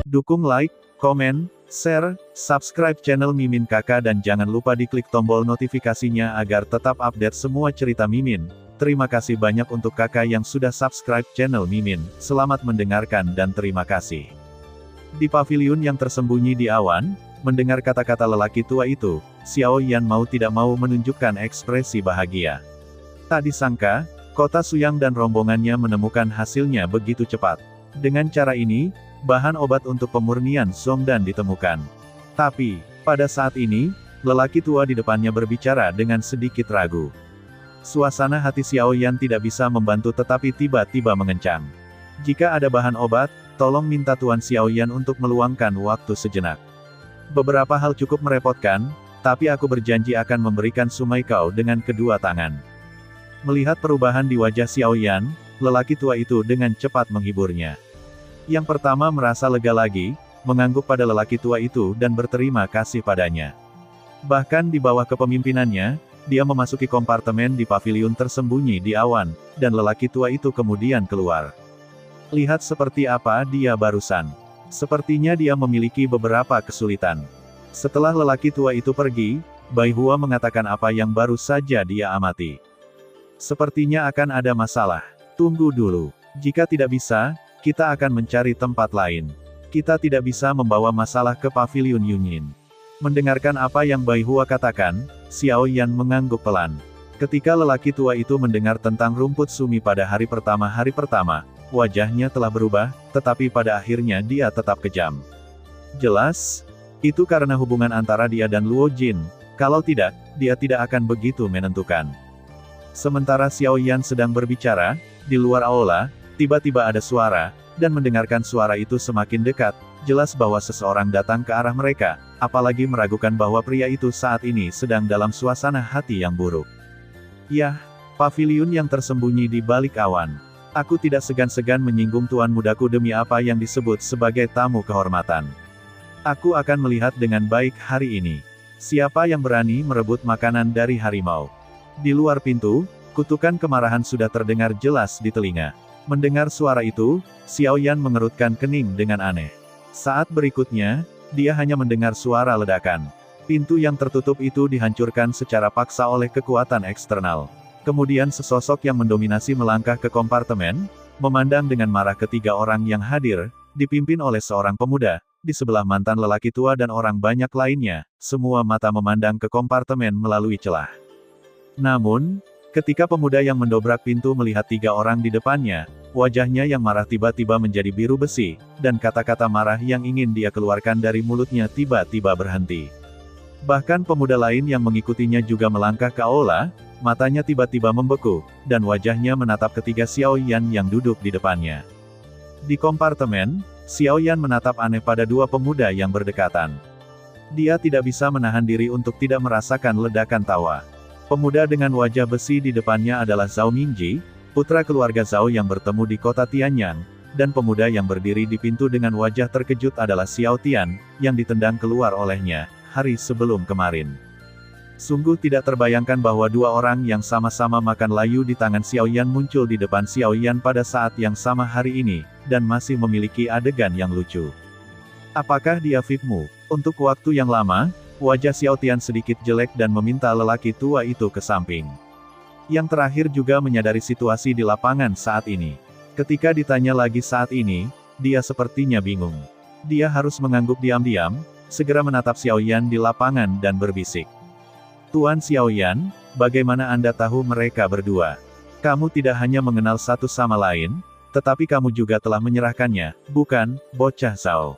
Dukung like, komen, share, subscribe channel Mimin Kakak dan jangan lupa diklik tombol notifikasinya agar tetap update semua cerita Mimin. Terima kasih banyak untuk kakak yang sudah subscribe channel Mimin. Selamat mendengarkan dan terima kasih. Di paviliun yang tersembunyi di awan, mendengar kata-kata lelaki tua itu, Xiao Yan mau tidak mau menunjukkan ekspresi bahagia. Tak disangka, kota Suyang dan rombongannya menemukan hasilnya begitu cepat. Dengan cara ini, bahan obat untuk pemurnian Zongdan ditemukan. Tapi, pada saat ini, lelaki tua di depannya berbicara dengan sedikit ragu. Suasana hati Xiao Yan tidak bisa membantu tetapi tiba-tiba mengencang. Jika ada bahan obat, tolong minta Tuan Xiao Yan untuk meluangkan waktu sejenak. Beberapa hal cukup merepotkan, tapi aku berjanji akan memberikan sumai kau dengan kedua tangan. Melihat perubahan di wajah Xiao Yan, lelaki tua itu dengan cepat menghiburnya. Yang pertama merasa lega lagi, mengangguk pada lelaki tua itu dan berterima kasih padanya. Bahkan di bawah kepemimpinannya, dia memasuki kompartemen di paviliun tersembunyi di awan, dan lelaki tua itu kemudian keluar. Lihat seperti apa dia barusan. Sepertinya dia memiliki beberapa kesulitan. Setelah lelaki tua itu pergi, Bai Hua mengatakan apa yang baru saja dia amati. Sepertinya akan ada masalah. Tunggu dulu. Jika tidak bisa, kita akan mencari tempat lain. Kita tidak bisa membawa masalah ke paviliun Yunyin. Mendengarkan apa yang Bai Hua katakan, Xiao Yan mengangguk pelan. Ketika lelaki tua itu mendengar tentang rumput sumi pada hari pertama, wajahnya telah berubah, tetapi pada akhirnya dia tetap kejam. Jelas, itu karena hubungan antara dia dan Luo Jin. Kalau tidak, dia tidak akan begitu menentukan. Sementara Xiao Yan sedang berbicara, di luar aula, tiba-tiba ada suara, dan mendengarkan suara itu semakin dekat, jelas bahwa seseorang datang ke arah mereka, apalagi meragukan bahwa pria itu saat ini sedang dalam suasana hati yang buruk. Yah, paviliun yang tersembunyi di balik awan. Aku tidak segan-segan menyinggung tuan mudaku demi apa yang disebut sebagai tamu kehormatan. Aku akan melihat dengan baik hari ini. Siapa yang berani merebut makanan dari harimau? Di luar pintu, kutukan kemarahan sudah terdengar jelas di telinga. Mendengar suara itu, Xiao Yan mengerutkan kening dengan aneh. Saat berikutnya, dia hanya mendengar suara ledakan. Pintu yang tertutup itu dihancurkan secara paksa oleh kekuatan eksternal. Kemudian sesosok yang mendominasi melangkah ke kompartemen, memandang dengan marah ketiga orang yang hadir, dipimpin oleh seorang pemuda, di sebelah mantan lelaki tua dan orang banyak lainnya, semua mata memandang ke kompartemen melalui celah. Namun, ketika pemuda yang mendobrak pintu melihat tiga orang di depannya, wajahnya yang marah tiba-tiba menjadi biru besi, dan kata-kata marah yang ingin dia keluarkan dari mulutnya tiba-tiba berhenti. Bahkan pemuda lain yang mengikutinya juga melangkah ke aula, matanya tiba-tiba membeku, dan wajahnya menatap ketiga Xiao Yan yang duduk di depannya. Di kompartemen, Xiao Yan menatap aneh pada dua pemuda yang berdekatan. Dia tidak bisa menahan diri untuk tidak merasakan ledakan tawa. Pemuda dengan wajah besi di depannya adalah Zhao Mingji, putra keluarga Zhao yang bertemu di kota Tianyang, dan pemuda yang berdiri di pintu dengan wajah terkejut adalah Xiao Tian, yang ditendang keluar olehnya, hari sebelum kemarin. Sungguh tidak terbayangkan bahwa dua orang yang sama-sama makan layu di tangan Xiao Yan muncul di depan Xiao Yan pada saat yang sama hari ini, dan masih memiliki adegan yang lucu. Apakah dia fitmu? Untuk waktu yang lama, wajah Xiao Tian sedikit jelek dan meminta lelaki tua itu ke samping. Yang terakhir juga menyadari situasi di lapangan saat ini. Ketika ditanya lagi saat ini, dia sepertinya bingung. Dia harus mengangguk diam-diam, segera menatap Xiao Yan di lapangan dan berbisik. Tuan Xiao Yan, bagaimana Anda tahu mereka berdua? Kamu tidak hanya mengenal satu sama lain, tetapi kamu juga telah menyerahkannya, bukan, bocah Zhao?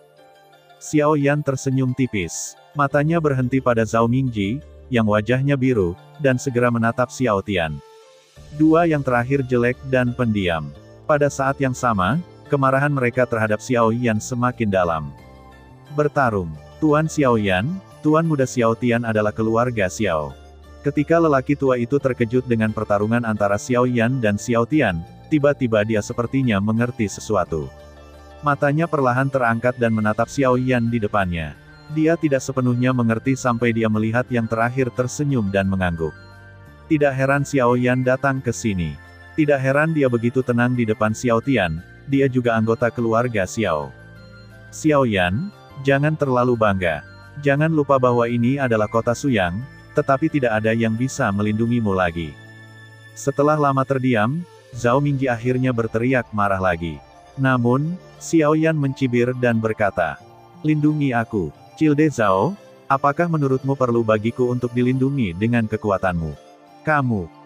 Xiao Yan tersenyum tipis. Matanya berhenti pada Zhao Mingji, yang wajahnya biru, dan segera menatap Xiao Tian. Dua yang terakhir jelek dan pendiam. Pada saat yang sama, kemarahan mereka terhadap Xiao Yan semakin dalam. Bertarung. Tuan Xiao Yan, Tuan muda Xiao Tian adalah keluarga Xiao. Ketika lelaki tua itu terkejut dengan pertarungan antara Xiao Yan dan Xiao Tian, tiba-tiba dia sepertinya mengerti sesuatu. Matanya perlahan terangkat dan menatap Xiao Yan di depannya. Dia tidak sepenuhnya mengerti sampai dia melihat yang terakhir tersenyum dan mengangguk. Tidak heran Xiao Yan datang ke sini. Tidak heran dia begitu tenang di depan Xiao Tian, dia juga anggota keluarga Xiao. Xiao Yan, jangan terlalu bangga. Jangan lupa bahwa ini adalah kota Suyang, tetapi tidak ada yang bisa melindungimu lagi. Setelah lama terdiam, Zhao Mingji akhirnya berteriak marah lagi. Namun, Xiao Yan mencibir dan berkata, "Lindungi aku, Cilde Zhao, apakah menurutmu perlu bagiku untuk dilindungi dengan kekuatanmu?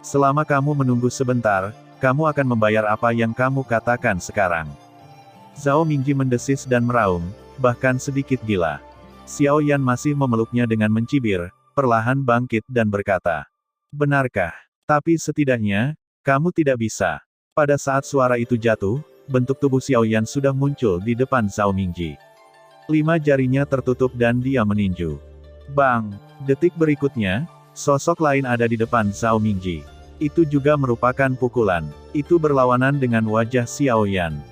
Selama kamu menunggu sebentar, kamu akan membayar apa yang kamu katakan sekarang." Zhao Mingji mendesis dan meraung, bahkan sedikit gila. Xiao Yan masih memeluknya dengan mencibir, perlahan bangkit dan berkata, "Benarkah? Tapi setidaknya, kamu tidak bisa." Pada saat suara itu jatuh, bentuk tubuh Xiao Yan sudah muncul di depan Zhao Mingji. 5 jarinya tertutup dan dia meninju. Bang! Detik berikutnya, sosok lain ada di depan Zhao Mingji. Itu juga merupakan pukulan. Itu berlawanan dengan wajah Xiao Yan.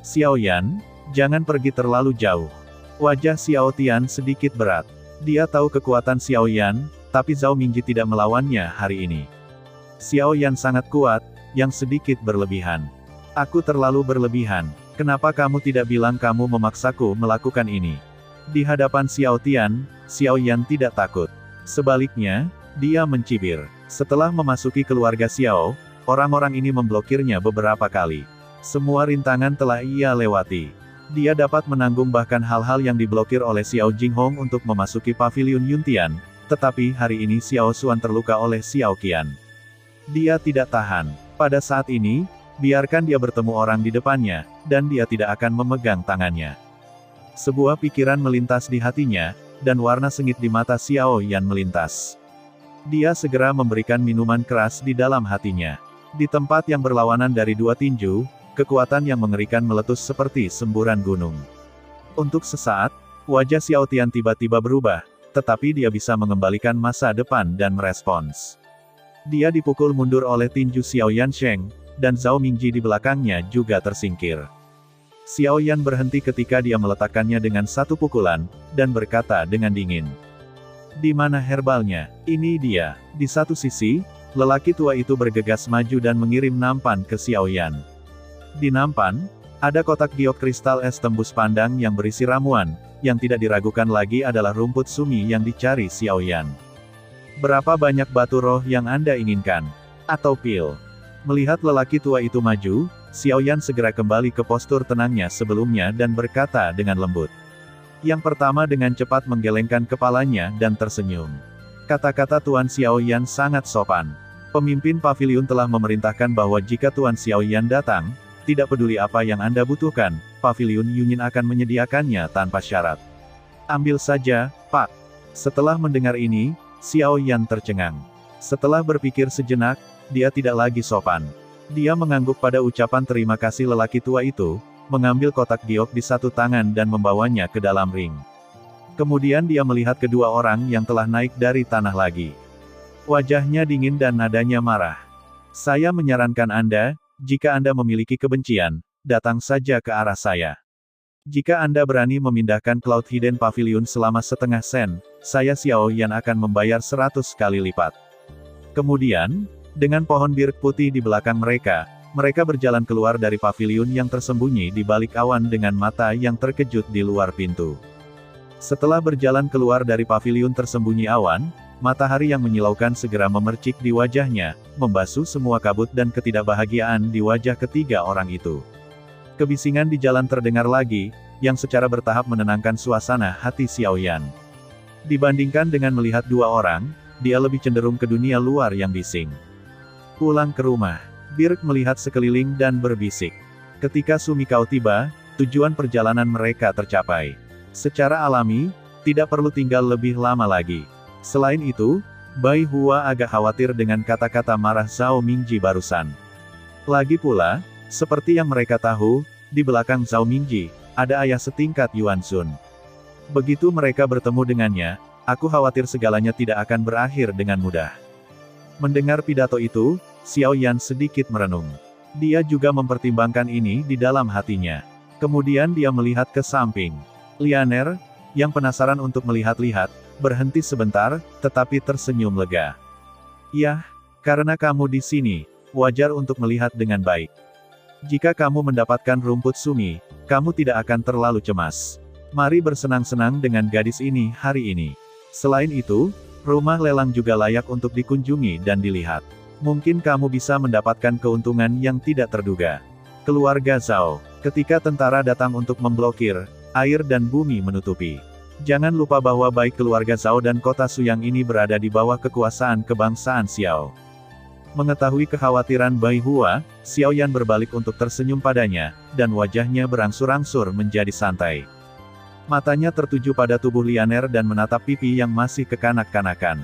"Xiao Yan, jangan pergi terlalu jauh." Wajah Xiao Tian sedikit berat. Dia tahu kekuatan Xiao Yan, tapi Zhao Mingji tidak melawannya hari ini. Xiao Yan sangat kuat, yang sedikit berlebihan. "Aku terlalu berlebihan. Kenapa kamu tidak bilang kamu memaksaku melakukan ini?" Di hadapan Xiao Tian, Xiao Yan tidak takut. Sebaliknya, dia mencibir. Setelah memasuki keluarga Xiao, orang-orang ini memblokirnya beberapa kali. Semua rintangan telah ia lewati. Dia dapat menanggung bahkan hal-hal yang diblokir oleh Xiao Jinghong untuk memasuki paviliun Yuntian, tetapi hari ini Xiao Xuan terluka oleh Xiao Qian. Dia tidak tahan. Pada saat ini, biarkan dia bertemu orang di depannya, dan dia tidak akan memegang tangannya. Sebuah pikiran melintas di hatinya, dan warna sengit di mata Xiao Yan melintas. Dia segera memberikan minuman keras di dalam hatinya. Di tempat yang berlawanan dari 2 tinju, kekuatan yang mengerikan meletus seperti semburan gunung. Untuk sesaat, wajah Xiao Tian tiba-tiba berubah, tetapi dia bisa mengembalikan masa depan dan merespons. Dia dipukul mundur oleh tinju Xiao Yan Sheng, dan Zhao Mingji di belakangnya juga tersingkir. Xiao Yan berhenti ketika dia meletakkannya dengan 1 pukulan, dan berkata dengan dingin, "Di mana herbalnya?" Ini dia. Di satu sisi, lelaki tua itu bergegas maju dan mengirim nampan ke Xiao Yan. Di nampan, ada kotak giok kristal es tembus pandang yang berisi ramuan, yang tidak diragukan lagi adalah rumput sumi yang dicari Xiao Yan. "Berapa banyak batu roh yang Anda inginkan? Atau pil?" Melihat lelaki tua itu maju, Xiao Yan segera kembali ke postur tenangnya sebelumnya dan berkata dengan lembut. Yang pertama dengan cepat menggelengkan kepalanya dan tersenyum. Kata-kata Tuan Xiao Yan sangat sopan. Pemimpin paviliun telah memerintahkan bahwa jika Tuan Xiao Yan datang, tidak peduli apa yang Anda butuhkan, paviliun Yunyin akan menyediakannya tanpa syarat. "Ambil saja, Pak." Setelah mendengar ini, Xiao Yan tercengang. Setelah berpikir sejenak, dia tidak lagi sopan. Dia mengangguk pada ucapan terima kasih lelaki tua itu, mengambil kotak giok di 1 tangan dan membawanya ke dalam ring. Kemudian dia melihat kedua orang yang telah naik dari tanah lagi. Wajahnya dingin dan nadanya marah. "Saya menyarankan Anda, jika Anda memiliki kebencian, datang saja ke arah saya. Jika Anda berani memindahkan Cloud Hidden Pavilion selama setengah sen, saya Xiao Yan akan membayar 100 kali lipat." Kemudian, dengan pohon bir putih di belakang mereka, mereka berjalan keluar dari paviliun yang tersembunyi di balik awan dengan mata yang terkejut di luar pintu. Setelah berjalan keluar dari paviliun tersembunyi awan, matahari yang menyilaukan segera memercik di wajahnya, membasuh semua kabut dan ketidakbahagiaan di wajah ketiga orang itu. Kebisingan di jalan terdengar lagi, yang secara bertahap menenangkan suasana hati Xiao Yan. Dibandingkan dengan melihat 2 orang, dia lebih cenderung ke dunia luar yang bising. Pulang ke rumah, Birk melihat sekeliling dan berbisik. Ketika Sumikao tiba, tujuan perjalanan mereka tercapai. Secara alami, tidak perlu tinggal lebih lama lagi. Selain itu, Bai Hua agak khawatir dengan kata-kata marah Zhao Mingji barusan. Lagi pula, seperti yang mereka tahu, di belakang Zhao Mingji, ada ayah setingkat Yuan Sun. Begitu mereka bertemu dengannya, aku khawatir segalanya tidak akan berakhir dengan mudah. Mendengar pidato itu, Xiao Yan sedikit merenung. Dia juga mempertimbangkan ini di dalam hatinya. Kemudian dia melihat ke samping. Lianer, yang penasaran untuk melihat-lihat, berhenti sebentar, tetapi tersenyum lega. "Yah, karena kamu di sini, wajar untuk melihat dengan baik. Jika kamu mendapatkan rumput sumi, kamu tidak akan terlalu cemas." Mari bersenang-senang dengan gadis ini hari ini. Selain itu, rumah lelang juga layak untuk dikunjungi dan dilihat. Mungkin kamu bisa mendapatkan keuntungan yang tidak terduga. Keluarga Zhao. Ketika tentara datang untuk memblokir, air dan bumi menutupi. Jangan lupa bahwa baik keluarga Zhao dan kota Suyang ini berada di bawah kekuasaan kebangsaan Xiao. Mengetahui kekhawatiran Bai Hua, Xiao Yan berbalik untuk tersenyum padanya, dan wajahnya berangsur-angsur menjadi santai. Matanya tertuju pada tubuh Lianer dan menatap pipi yang masih kekanak-kanakan.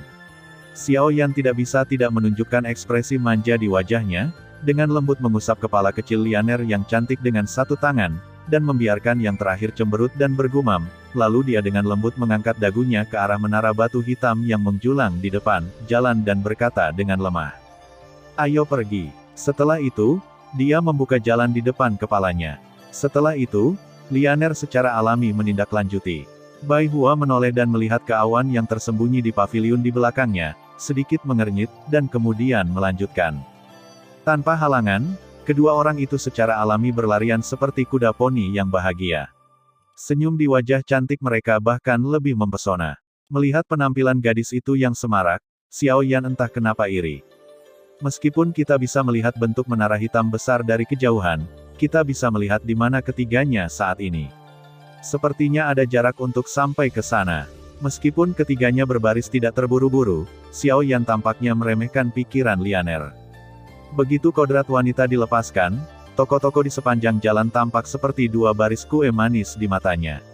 Xiao Yan tidak bisa tidak menunjukkan ekspresi manja di wajahnya, dengan lembut mengusap kepala kecil Lianer yang cantik dengan satu tangan, dan membiarkan yang terakhir cemberut dan bergumam, lalu dia dengan lembut mengangkat dagunya ke arah menara batu hitam yang menjulang di depan jalan dan berkata dengan lemah, "Ayo pergi." Setelah itu, dia membuka jalan di depan kepalanya. Setelah itu, Lianer secara alami menindaklanjuti. Bai Hua menoleh dan melihat ke awan yang tersembunyi di paviliun di belakangnya, sedikit mengernyit, dan kemudian melanjutkan. Tanpa halangan, kedua orang itu secara alami berlarian seperti kuda poni yang bahagia. Senyum di wajah cantik mereka bahkan lebih mempesona. Melihat penampilan gadis itu yang semarak, Xiao Yan entah kenapa iri. Meskipun kita bisa melihat bentuk menara hitam besar dari kejauhan, kita bisa melihat di mana ketiganya saat ini. Sepertinya ada jarak untuk sampai ke sana. Meskipun ketiganya berbaris tidak terburu-buru, Xiao Yan tampaknya meremehkan pikiran Lianer. Begitu kodrat wanita dilepaskan, toko-toko di sepanjang jalan tampak seperti dua baris kue manis di matanya.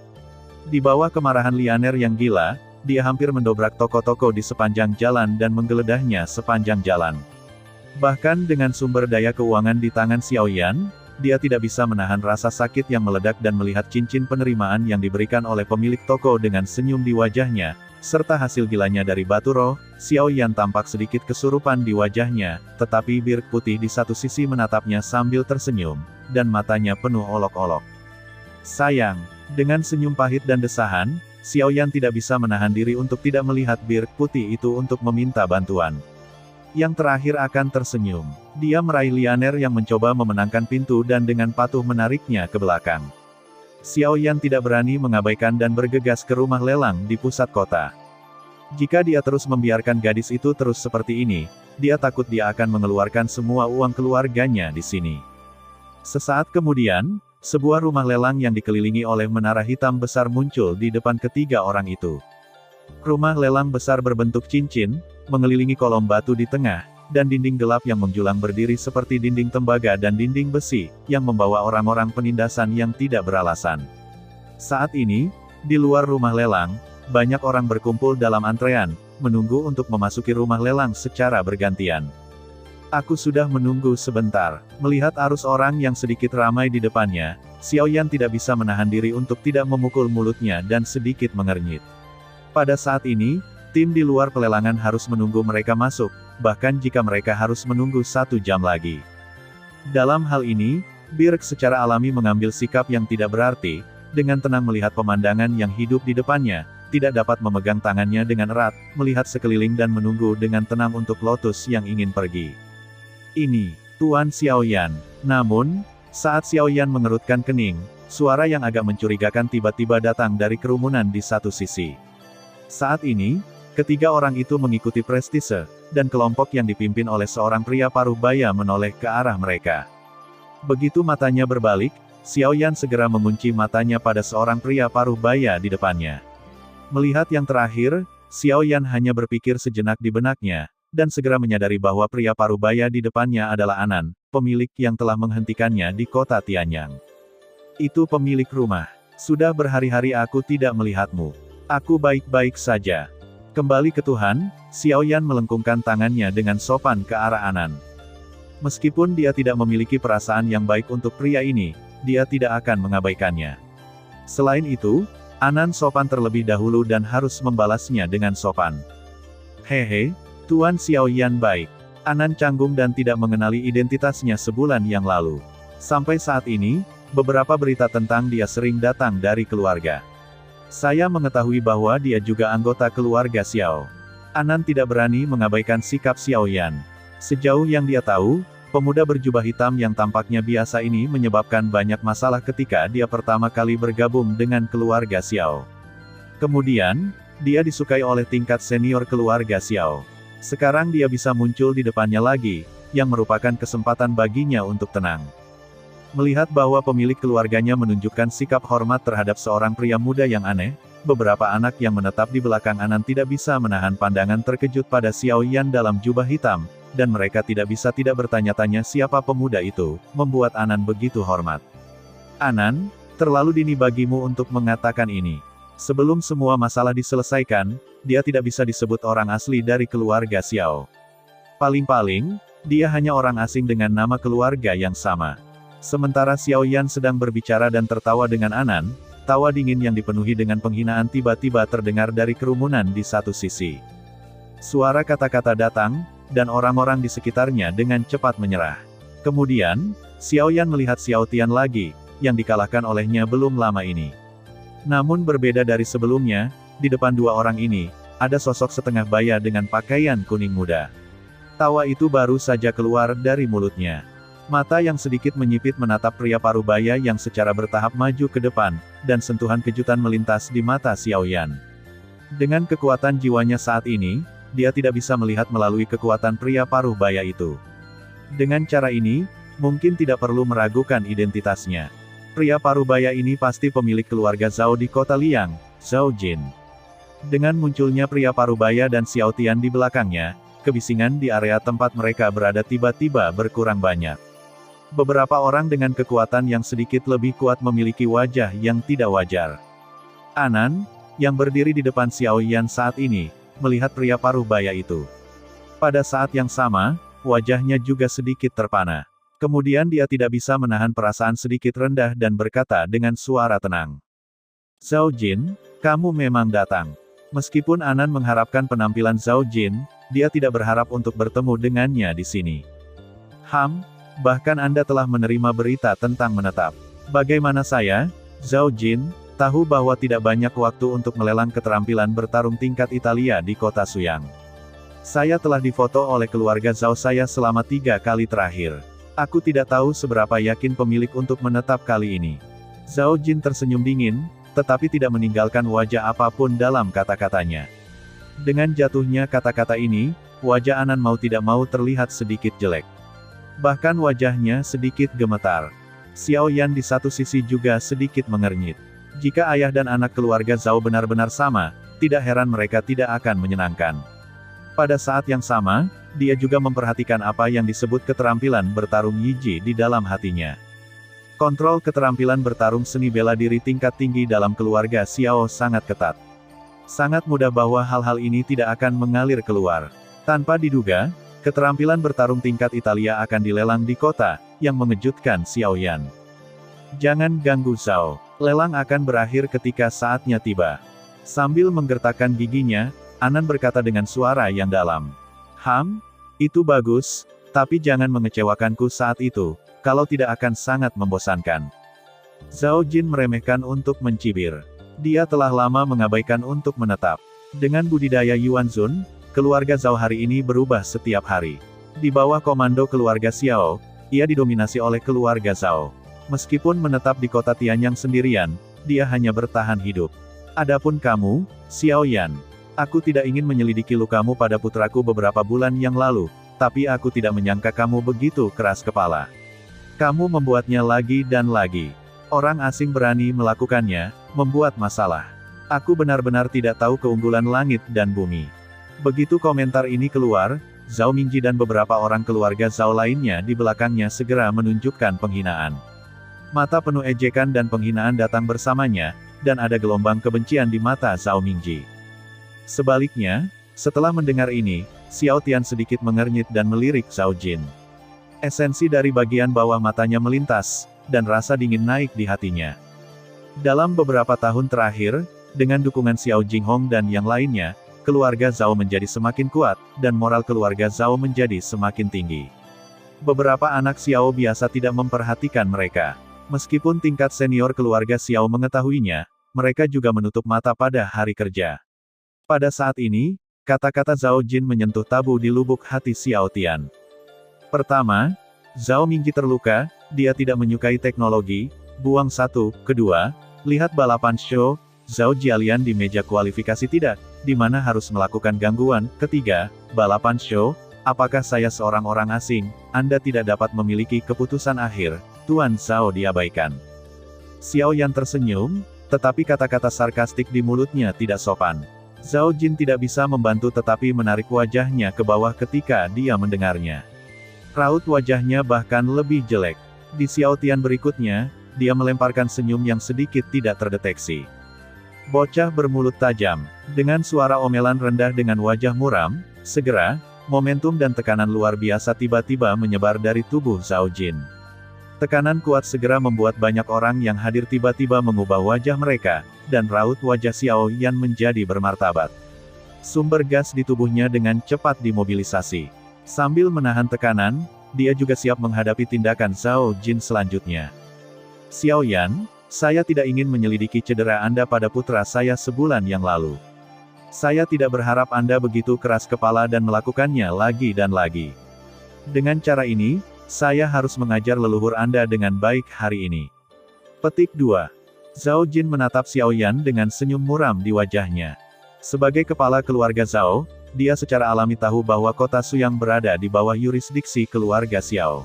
Di bawah kemarahan Lianer yang gila, dia hampir mendobrak toko-toko di sepanjang jalan dan menggeledahnya sepanjang jalan. Bahkan dengan sumber daya keuangan di tangan Xiao Yan, dia tidak bisa menahan rasa sakit yang meledak dan melihat cincin penerimaan yang diberikan oleh pemilik toko dengan senyum di wajahnya, serta hasil gilanya dari batu roh. Xiao Yan tampak sedikit kesurupan di wajahnya, tetapi birt putih di satu sisi menatapnya sambil tersenyum, dan matanya penuh olok-olok. Sayang, dengan senyum pahit dan desahan, Xiao Yan tidak bisa menahan diri untuk tidak melihat birt putih itu untuk meminta bantuan. Yang terakhir akan tersenyum. Dia meraih Lianer yang mencoba memenangkan pintu dan dengan patuh menariknya ke belakang. Xiao Yan tidak berani mengabaikan dan bergegas ke rumah lelang di pusat kota. Jika dia terus membiarkan gadis itu terus seperti ini, dia takut dia akan mengeluarkan semua uang keluarganya di sini. Sesaat kemudian, sebuah rumah lelang yang dikelilingi oleh menara hitam besar muncul di depan ketiga orang itu. Rumah lelang besar berbentuk cincin, mengelilingi kolom batu di tengah, dan dinding gelap yang menjulang berdiri seperti dinding tembaga dan dinding besi, yang membawa orang-orang penindasan yang tidak beralasan. Saat ini, di luar rumah lelang, banyak orang berkumpul dalam antrean, menunggu untuk memasuki rumah lelang secara bergantian. Aku sudah menunggu sebentar. Melihat arus orang yang sedikit ramai di depannya, Xiao Yan tidak bisa menahan diri untuk tidak memukul mulutnya dan sedikit mengernyit. Pada saat ini, tim di luar pelelangan harus menunggu mereka masuk, bahkan jika mereka harus menunggu 1 jam lagi. Dalam hal ini, Birk secara alami mengambil sikap yang tidak berarti, dengan tenang melihat pemandangan yang hidup di depannya, tidak dapat memegang tangannya dengan erat, melihat sekeliling dan menunggu dengan tenang untuk Lotus yang ingin pergi. Ini, Tuan Xiao Yan. Namun, saat Xiao Yan mengerutkan kening, suara yang agak mencurigakan tiba-tiba datang dari kerumunan di satu sisi. Saat ini, ketiga orang itu mengikuti prestise, dan kelompok yang dipimpin oleh seorang pria paruh baya menoleh ke arah mereka. Begitu matanya berbalik, Xiao Yan segera mengunci matanya pada seorang pria paruh baya di depannya. Melihat yang terakhir, Xiao Yan hanya berpikir sejenak di benaknya, dan segera menyadari bahwa pria paruh baya di depannya adalah Anan, pemilik yang telah menghentikannya di kota Tianyang. Itu pemilik rumah. Sudah berhari-hari aku tidak melihatmu. Aku baik-baik saja. Kembali ke Tuhan, Xiao Yan melengkungkan tangannya dengan sopan ke arah Anan. Meskipun dia tidak memiliki perasaan yang baik untuk pria ini, dia tidak akan mengabaikannya. Selain itu, Anan sopan terlebih dahulu dan harus membalasnya dengan sopan. Hehe, Tuan Xiao Yan baik. Anan canggung dan tidak mengenali identitasnya sebulan yang lalu. Sampai saat ini, beberapa berita tentang dia sering datang dari keluarga. Saya mengetahui bahwa dia juga anggota keluarga Xiao. Anan tidak berani mengabaikan sikap Xiao Yan. Sejauh yang dia tahu, Pemuda berjubah hitam yang tampaknya biasa ini menyebabkan banyak masalah ketika dia pertama kali bergabung dengan keluarga Xiao. Kemudian, dia disukai oleh tingkat senior keluarga Xiao. Sekarang dia bisa muncul di depannya lagi, yang merupakan kesempatan baginya untuk tenang. Melihat bahwa pemilik keluarganya menunjukkan sikap hormat terhadap seorang pria muda yang aneh, beberapa anak yang menetap di belakang Anan tidak bisa menahan pandangan terkejut pada Xiao Yan dalam jubah hitam, dan mereka tidak bisa tidak bertanya-tanya siapa pemuda itu, membuat Anan begitu hormat. Anan, terlalu dini bagimu untuk mengatakan ini. Sebelum semua masalah diselesaikan, dia tidak bisa disebut orang asli dari keluarga Xiao. Paling-paling, dia hanya orang asing dengan nama keluarga yang sama. Sementara Xiao Yan sedang berbicara dan tertawa dengan Anan, tawa dingin yang dipenuhi dengan penghinaan tiba-tiba terdengar dari kerumunan di satu sisi. Suara kata-kata datang, dan orang-orang di sekitarnya dengan cepat menyerah. Kemudian, Xiao Yan melihat Xiao Tian lagi, yang dikalahkan olehnya belum lama ini. Namun berbeda dari sebelumnya, di depan dua orang ini, ada sosok setengah baya dengan pakaian kuning muda. Tawa itu baru saja keluar dari mulutnya. Mata yang sedikit menyipit menatap pria parubaya yang secara bertahap maju ke depan, dan sentuhan kejutan melintas di mata Xiao Yan. Dengan kekuatan jiwanya saat ini, dia tidak bisa melihat melalui kekuatan pria parubaya itu. Dengan cara ini, mungkin tidak perlu meragukan identitasnya. Pria parubaya ini pasti pemilik keluarga Zhao di kota Liang, Zhao Jin. Dengan munculnya pria parubaya dan Xiao Tian di belakangnya, kebisingan di area tempat mereka berada tiba-tiba berkurang banyak. Beberapa orang dengan kekuatan yang sedikit lebih kuat memiliki wajah yang tidak wajar. Anan, yang berdiri di depan Xiao Yan saat ini, melihat pria parubaya itu. Pada saat yang sama, wajahnya juga sedikit terpana. Kemudian dia tidak bisa menahan perasaan sedikit rendah dan berkata dengan suara tenang. Zhao Jin, kamu memang datang. Meskipun Anan mengharapkan penampilan Zhao Jin, dia tidak berharap untuk bertemu dengannya di sini. Bahkan Anda telah menerima berita tentang menetap. Bagaimana saya, Zhao Jin, tahu bahwa tidak banyak waktu untuk melelang keterampilan bertarung tingkat Italia di kota Suyang. Saya telah difoto oleh keluarga Zhao saya selama 3 kali terakhir. Aku tidak tahu seberapa yakin pemilik untuk menetap kali ini. Zhao Jin tersenyum dingin, tetapi tidak meninggalkan wajah apapun dalam kata-katanya. Dengan jatuhnya kata-kata ini, wajah Anan mau tidak mau terlihat sedikit jelek. Bahkan wajahnya sedikit gemetar. Xiao Yan di satu sisi juga sedikit mengernyit. Jika ayah dan anak keluarga Zhao benar-benar sama, tidak heran mereka tidak akan menyenangkan. Pada saat yang sama, dia juga memperhatikan apa yang disebut keterampilan bertarung Yiji di dalam hatinya. Kontrol keterampilan bertarung seni bela diri tingkat tinggi dalam keluarga Xiao sangat ketat. Sangat mudah bahwa hal-hal ini tidak akan mengalir keluar. Tanpa diduga, keterampilan bertarung tingkat Italia akan dilelang di kota, yang mengejutkan Xiao Yan. Jangan ganggu Zhao. Lelang akan berakhir ketika saatnya tiba. Sambil menggertakkan giginya, Anan berkata dengan suara yang dalam. Itu bagus, tapi jangan mengecewakanku saat itu, kalau tidak akan sangat membosankan. Zhao Jin meremehkan untuk mencibir. Dia telah lama mengabaikan untuk menetap. Dengan budidaya Yuan Zun, keluarga Zhao hari ini berubah setiap hari. Di bawah komando keluarga Xiao, ia didominasi oleh keluarga Zhao. Meskipun menetap di kota Tianyang sendirian, dia hanya bertahan hidup. Adapun kamu, Xiao Yan, aku tidak ingin menyelidiki lukamu pada putraku beberapa bulan yang lalu, tapi aku tidak menyangka kamu begitu keras kepala. Kamu membuatnya lagi dan lagi. Orang asing berani melakukannya, membuat masalah. Aku benar-benar tidak tahu keunggulan langit dan bumi. Begitu komentar ini keluar, Zhao Mingji dan beberapa orang keluarga Zhao lainnya di belakangnya segera menunjukkan penghinaan. Mata penuh ejekan dan penghinaan datang bersamanya, dan ada gelombang kebencian di mata Zhao Mingji. Sebaliknya, setelah mendengar ini, Xiao Tian sedikit mengernyit dan melirik Zhao Jin. Esensi dari bagian bawah matanya melintas, dan rasa dingin naik di hatinya. Dalam beberapa tahun terakhir, dengan dukungan Xiao Jinghong dan yang lainnya, keluarga Zhao menjadi semakin kuat, dan moral keluarga Zhao menjadi semakin tinggi. Beberapa anak Xiao biasa tidak memperhatikan mereka. Meskipun tingkat senior keluarga Xiao mengetahuinya, mereka juga menutup mata pada hari kerja. Pada saat ini, kata-kata Zhao Jin menyentuh tabu di lubuk hati Xiao Tian. Pertama, Zhao Mingqi terluka, dia tidak menyukai teknologi, buang satu, kedua, lihat balapan show, Zhao Jialian di meja kualifikasi tidak, di mana harus melakukan gangguan, ketiga, balapan show, apakah saya seorang orang asing, Anda tidak dapat memiliki keputusan akhir, Tuan Zhao diabaikan. Xiao Yan tersenyum, tetapi kata-kata sarkastik di mulutnya tidak sopan. Zhao Jin tidak bisa membantu tetapi menarik wajahnya ke bawah ketika dia mendengarnya. Raut wajahnya bahkan lebih jelek. Di Xiao Tian berikutnya, dia melemparkan senyum yang sedikit tidak terdeteksi. Bocah bermulut tajam, dengan suara omelan rendah dengan wajah muram, segera, momentum dan tekanan luar biasa tiba-tiba menyebar dari tubuh Zhao Jin. Tekanan kuat segera membuat banyak orang yang hadir tiba-tiba mengubah wajah mereka, dan raut wajah Xiao Yan menjadi bermartabat. Sumber gas di tubuhnya dengan cepat dimobilisasi. Sambil menahan tekanan, dia juga siap menghadapi tindakan Zhao Jin selanjutnya. Xiao Yan, saya tidak ingin menyelidiki cedera Anda pada putra saya sebulan yang lalu. Saya tidak berharap Anda begitu keras kepala dan melakukannya lagi dan lagi. Dengan cara ini, saya harus mengajar leluhur Anda dengan baik hari ini. Petik 2. Zhao Jin menatap Xiao Yan dengan senyum muram di wajahnya. Sebagai kepala keluarga Zhao, dia secara alami tahu bahwa kota Suyang berada di bawah yurisdiksi keluarga Xiao.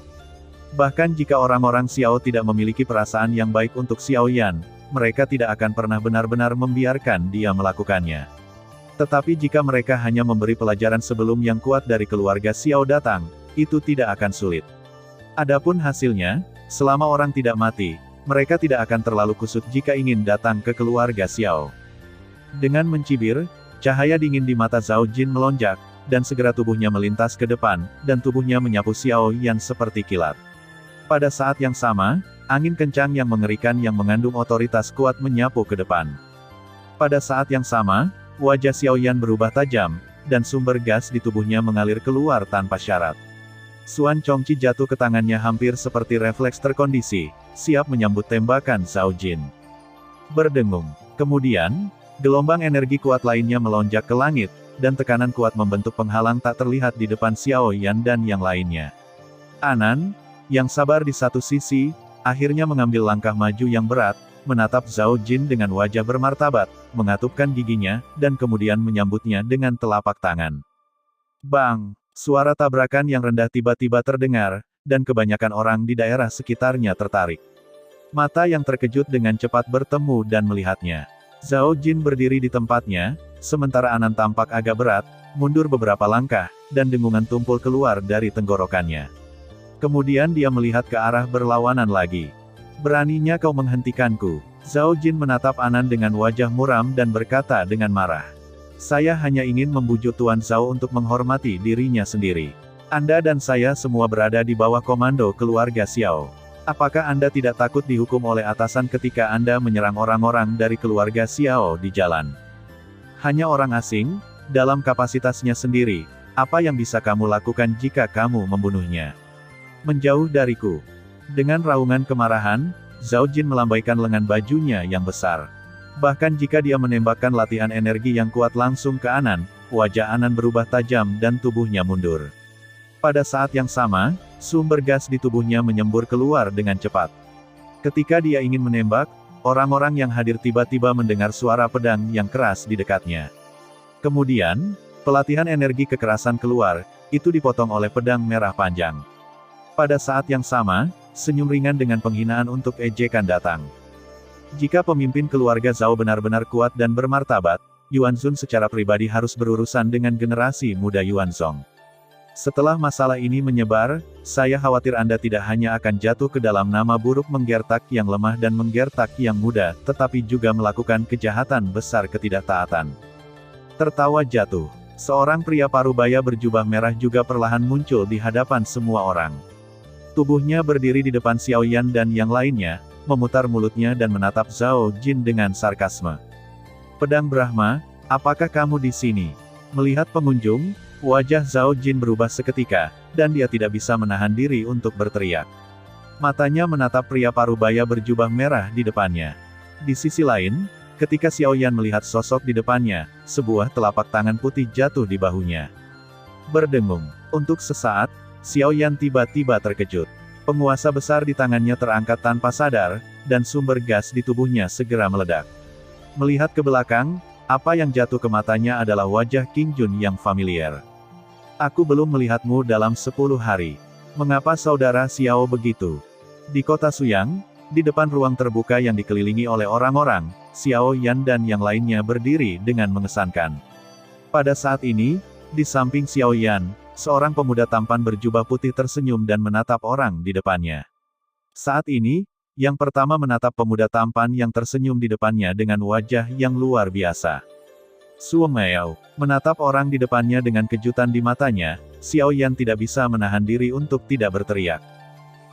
Bahkan jika orang-orang Xiao tidak memiliki perasaan yang baik untuk Xiao Yan, mereka tidak akan pernah benar-benar membiarkan dia melakukannya. Tetapi jika mereka hanya memberi pelajaran sebelum yang kuat dari keluarga Xiao datang, itu tidak akan sulit. Adapun hasilnya, selama orang tidak mati, mereka tidak akan terlalu kusut jika ingin datang ke keluarga Xiao. Dengan mencibir, cahaya dingin di mata Zhao Jin melonjak, dan segera tubuhnya melintas ke depan, dan tubuhnya menyapu Xiao Yan seperti kilat. Pada saat yang sama, angin kencang yang mengerikan yang mengandung otoritas kuat menyapu ke depan. Pada saat yang sama, wajah Xiao Yan berubah tajam, dan sumber gas di tubuhnya mengalir keluar tanpa syarat. Xuan Chongqi jatuh ke tangannya hampir seperti refleks terkondisi, siap menyambut tembakan Zhao Jin. Berdengung. Kemudian, gelombang energi kuat lainnya melonjak ke langit, dan tekanan kuat membentuk penghalang tak terlihat di depan Xiao Yan dan yang lainnya. Anan, yang sabar di satu sisi, akhirnya mengambil langkah maju yang berat, menatap Zhao Jin dengan wajah bermartabat, mengatupkan giginya, dan kemudian menyambutnya dengan telapak tangan. Bang! Suara tabrakan yang rendah tiba-tiba terdengar, dan kebanyakan orang di daerah sekitarnya tertarik. Mata yang terkejut dengan cepat bertemu dan melihatnya. Zhao Jin berdiri di tempatnya, sementara Anan tampak agak berat, mundur beberapa langkah, dan dengungan tumpul keluar dari tenggorokannya. Kemudian dia melihat ke arah berlawanan lagi. Beraninya kau menghentikanku. Zhao Jin menatap Anan dengan wajah muram dan berkata dengan marah. Saya hanya ingin membujuk Tuan Zhao untuk menghormati dirinya sendiri. Anda dan saya semua berada di bawah komando keluarga Xiao. Apakah Anda tidak takut dihukum oleh atasan ketika Anda menyerang orang-orang dari keluarga Xiao di jalan? Hanya orang asing, dalam kapasitasnya sendiri, apa yang bisa kamu lakukan jika kamu membunuhnya? Menjauh dariku. Dengan raungan kemarahan, Zhao Jin melambaikan lengan bajunya yang besar. Bahkan jika dia menembakkan latihan energi yang kuat langsung ke Anan, wajah Anan berubah tajam dan tubuhnya mundur. Pada saat yang sama, sumber gas di tubuhnya menyembur keluar dengan cepat. Ketika dia ingin menembak, orang-orang yang hadir tiba-tiba mendengar suara pedang yang keras di dekatnya. Kemudian, pelatihan energi kekerasan keluar, itu dipotong oleh pedang merah panjang. Pada saat yang sama, senyum ringan dengan penghinaan untuk ejekan datang. Jika pemimpin keluarga Zhao benar-benar kuat dan bermartabat, Yuan Zun secara pribadi harus berurusan dengan generasi muda Yuan Zong. Setelah masalah ini menyebar, saya khawatir Anda tidak hanya akan jatuh ke dalam nama buruk menggertak yang lemah dan menggertak yang muda, tetapi juga melakukan kejahatan besar ketidaktaatan. Tertawa jatuh. Seorang pria parubaya berjubah merah juga perlahan muncul di hadapan semua orang. Tubuhnya berdiri di depan Xiao Yan dan yang lainnya, memutar mulutnya dan menatap Zhao Jin dengan sarkasme. Pedang Brahma, apakah kamu di sini? Melihat pengunjung, wajah Zhao Jin berubah seketika, dan dia tidak bisa menahan diri untuk berteriak. Matanya menatap pria parubaya berjubah merah di depannya. Di sisi lain, ketika Xiao Yan melihat sosok di depannya, sebuah telapak tangan putih jatuh di bahunya. Berdengung. Untuk sesaat, Xiao Yan tiba-tiba terkejut. Penguasa besar di tangannya terangkat tanpa sadar, dan sumber gas di tubuhnya segera meledak. Melihat ke belakang, apa yang jatuh ke matanya adalah wajah King Jun yang familiar. Aku belum melihatmu dalam 10 hari. Mengapa saudara Xiao begitu? Di kota Suyang, di depan ruang terbuka yang dikelilingi oleh orang-orang, Xiao Yan dan yang lainnya berdiri dengan mengesankan. Pada saat ini, di samping Xiao Yan, seorang pemuda tampan berjubah putih tersenyum dan menatap orang di depannya. Saat ini, yang pertama menatap pemuda tampan yang tersenyum di depannya dengan wajah yang luar biasa. Su Meiao menatap orang di depannya dengan kejutan di matanya. Xiao Yan tidak bisa menahan diri untuk tidak berteriak.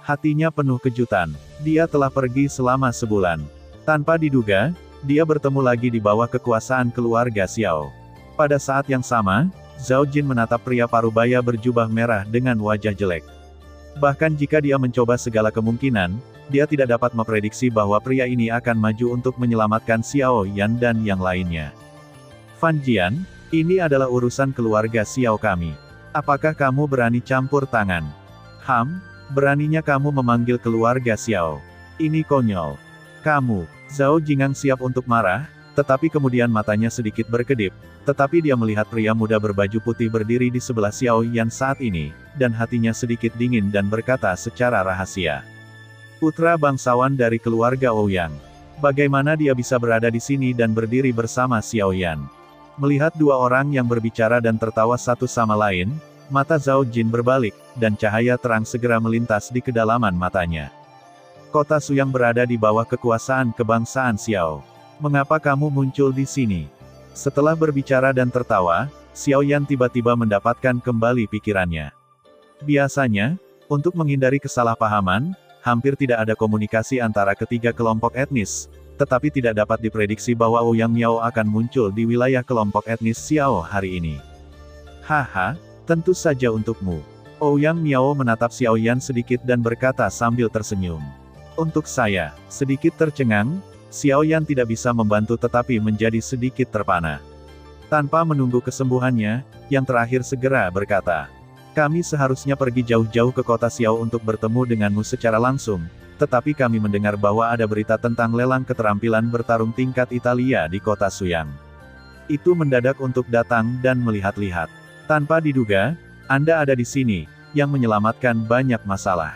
Hatinya penuh kejutan. Dia telah pergi selama sebulan. Tanpa diduga, dia bertemu lagi di bawah kekuasaan keluarga Xiao. Pada saat yang sama, Zhao Jin menatap pria parubaya berjubah merah dengan wajah jelek. Bahkan jika dia mencoba segala kemungkinan, dia tidak dapat memprediksi bahwa pria ini akan maju untuk menyelamatkan Xiao Yan dan yang lainnya. Fan Jian, ini adalah urusan keluarga Xiao kami. Apakah kamu berani campur tangan? Beraninya kamu memanggil keluarga Xiao. Ini konyol. Kamu, Zhao Jingang siap untuk marah, tetapi kemudian matanya sedikit berkedip. Tetapi dia melihat pria muda berbaju putih berdiri di sebelah Xiao Yan saat ini, dan hatinya sedikit dingin dan berkata secara rahasia. Putra bangsawan dari keluarga Ouyang. Bagaimana dia bisa berada di sini dan berdiri bersama Xiao Yan? Melihat dua orang yang berbicara dan tertawa satu sama lain, mata Zhao Jin berbalik, dan cahaya terang segera melintas di kedalaman matanya. Kota Suyang berada di bawah kekuasaan kebangsaan Xiao. Mengapa kamu muncul di sini? Setelah berbicara dan tertawa, Xiao Yan tiba-tiba mendapatkan kembali pikirannya. Biasanya, untuk menghindari kesalahpahaman, hampir tidak ada komunikasi antara ketiga kelompok etnis, tetapi tidak dapat diprediksi bahwa Ouyang Miao akan muncul di wilayah kelompok etnis Xiao hari ini. Haha, tentu saja untukmu. Ouyang Miao menatap Xiao Yan sedikit dan berkata sambil tersenyum. Untuk saya, sedikit tercengang, Xiao Yan tidak bisa membantu tetapi menjadi sedikit terpana. Tanpa menunggu kesembuhannya, yang terakhir segera berkata, kami seharusnya pergi jauh-jauh ke kota Xiao untuk bertemu denganmu secara langsung, tetapi kami mendengar bahwa ada berita tentang lelang keterampilan bertarung tingkat Italia di kota Suyang. Itu mendadak untuk datang dan melihat-lihat. Tanpa diduga, Anda ada di sini, yang menyelamatkan banyak masalah.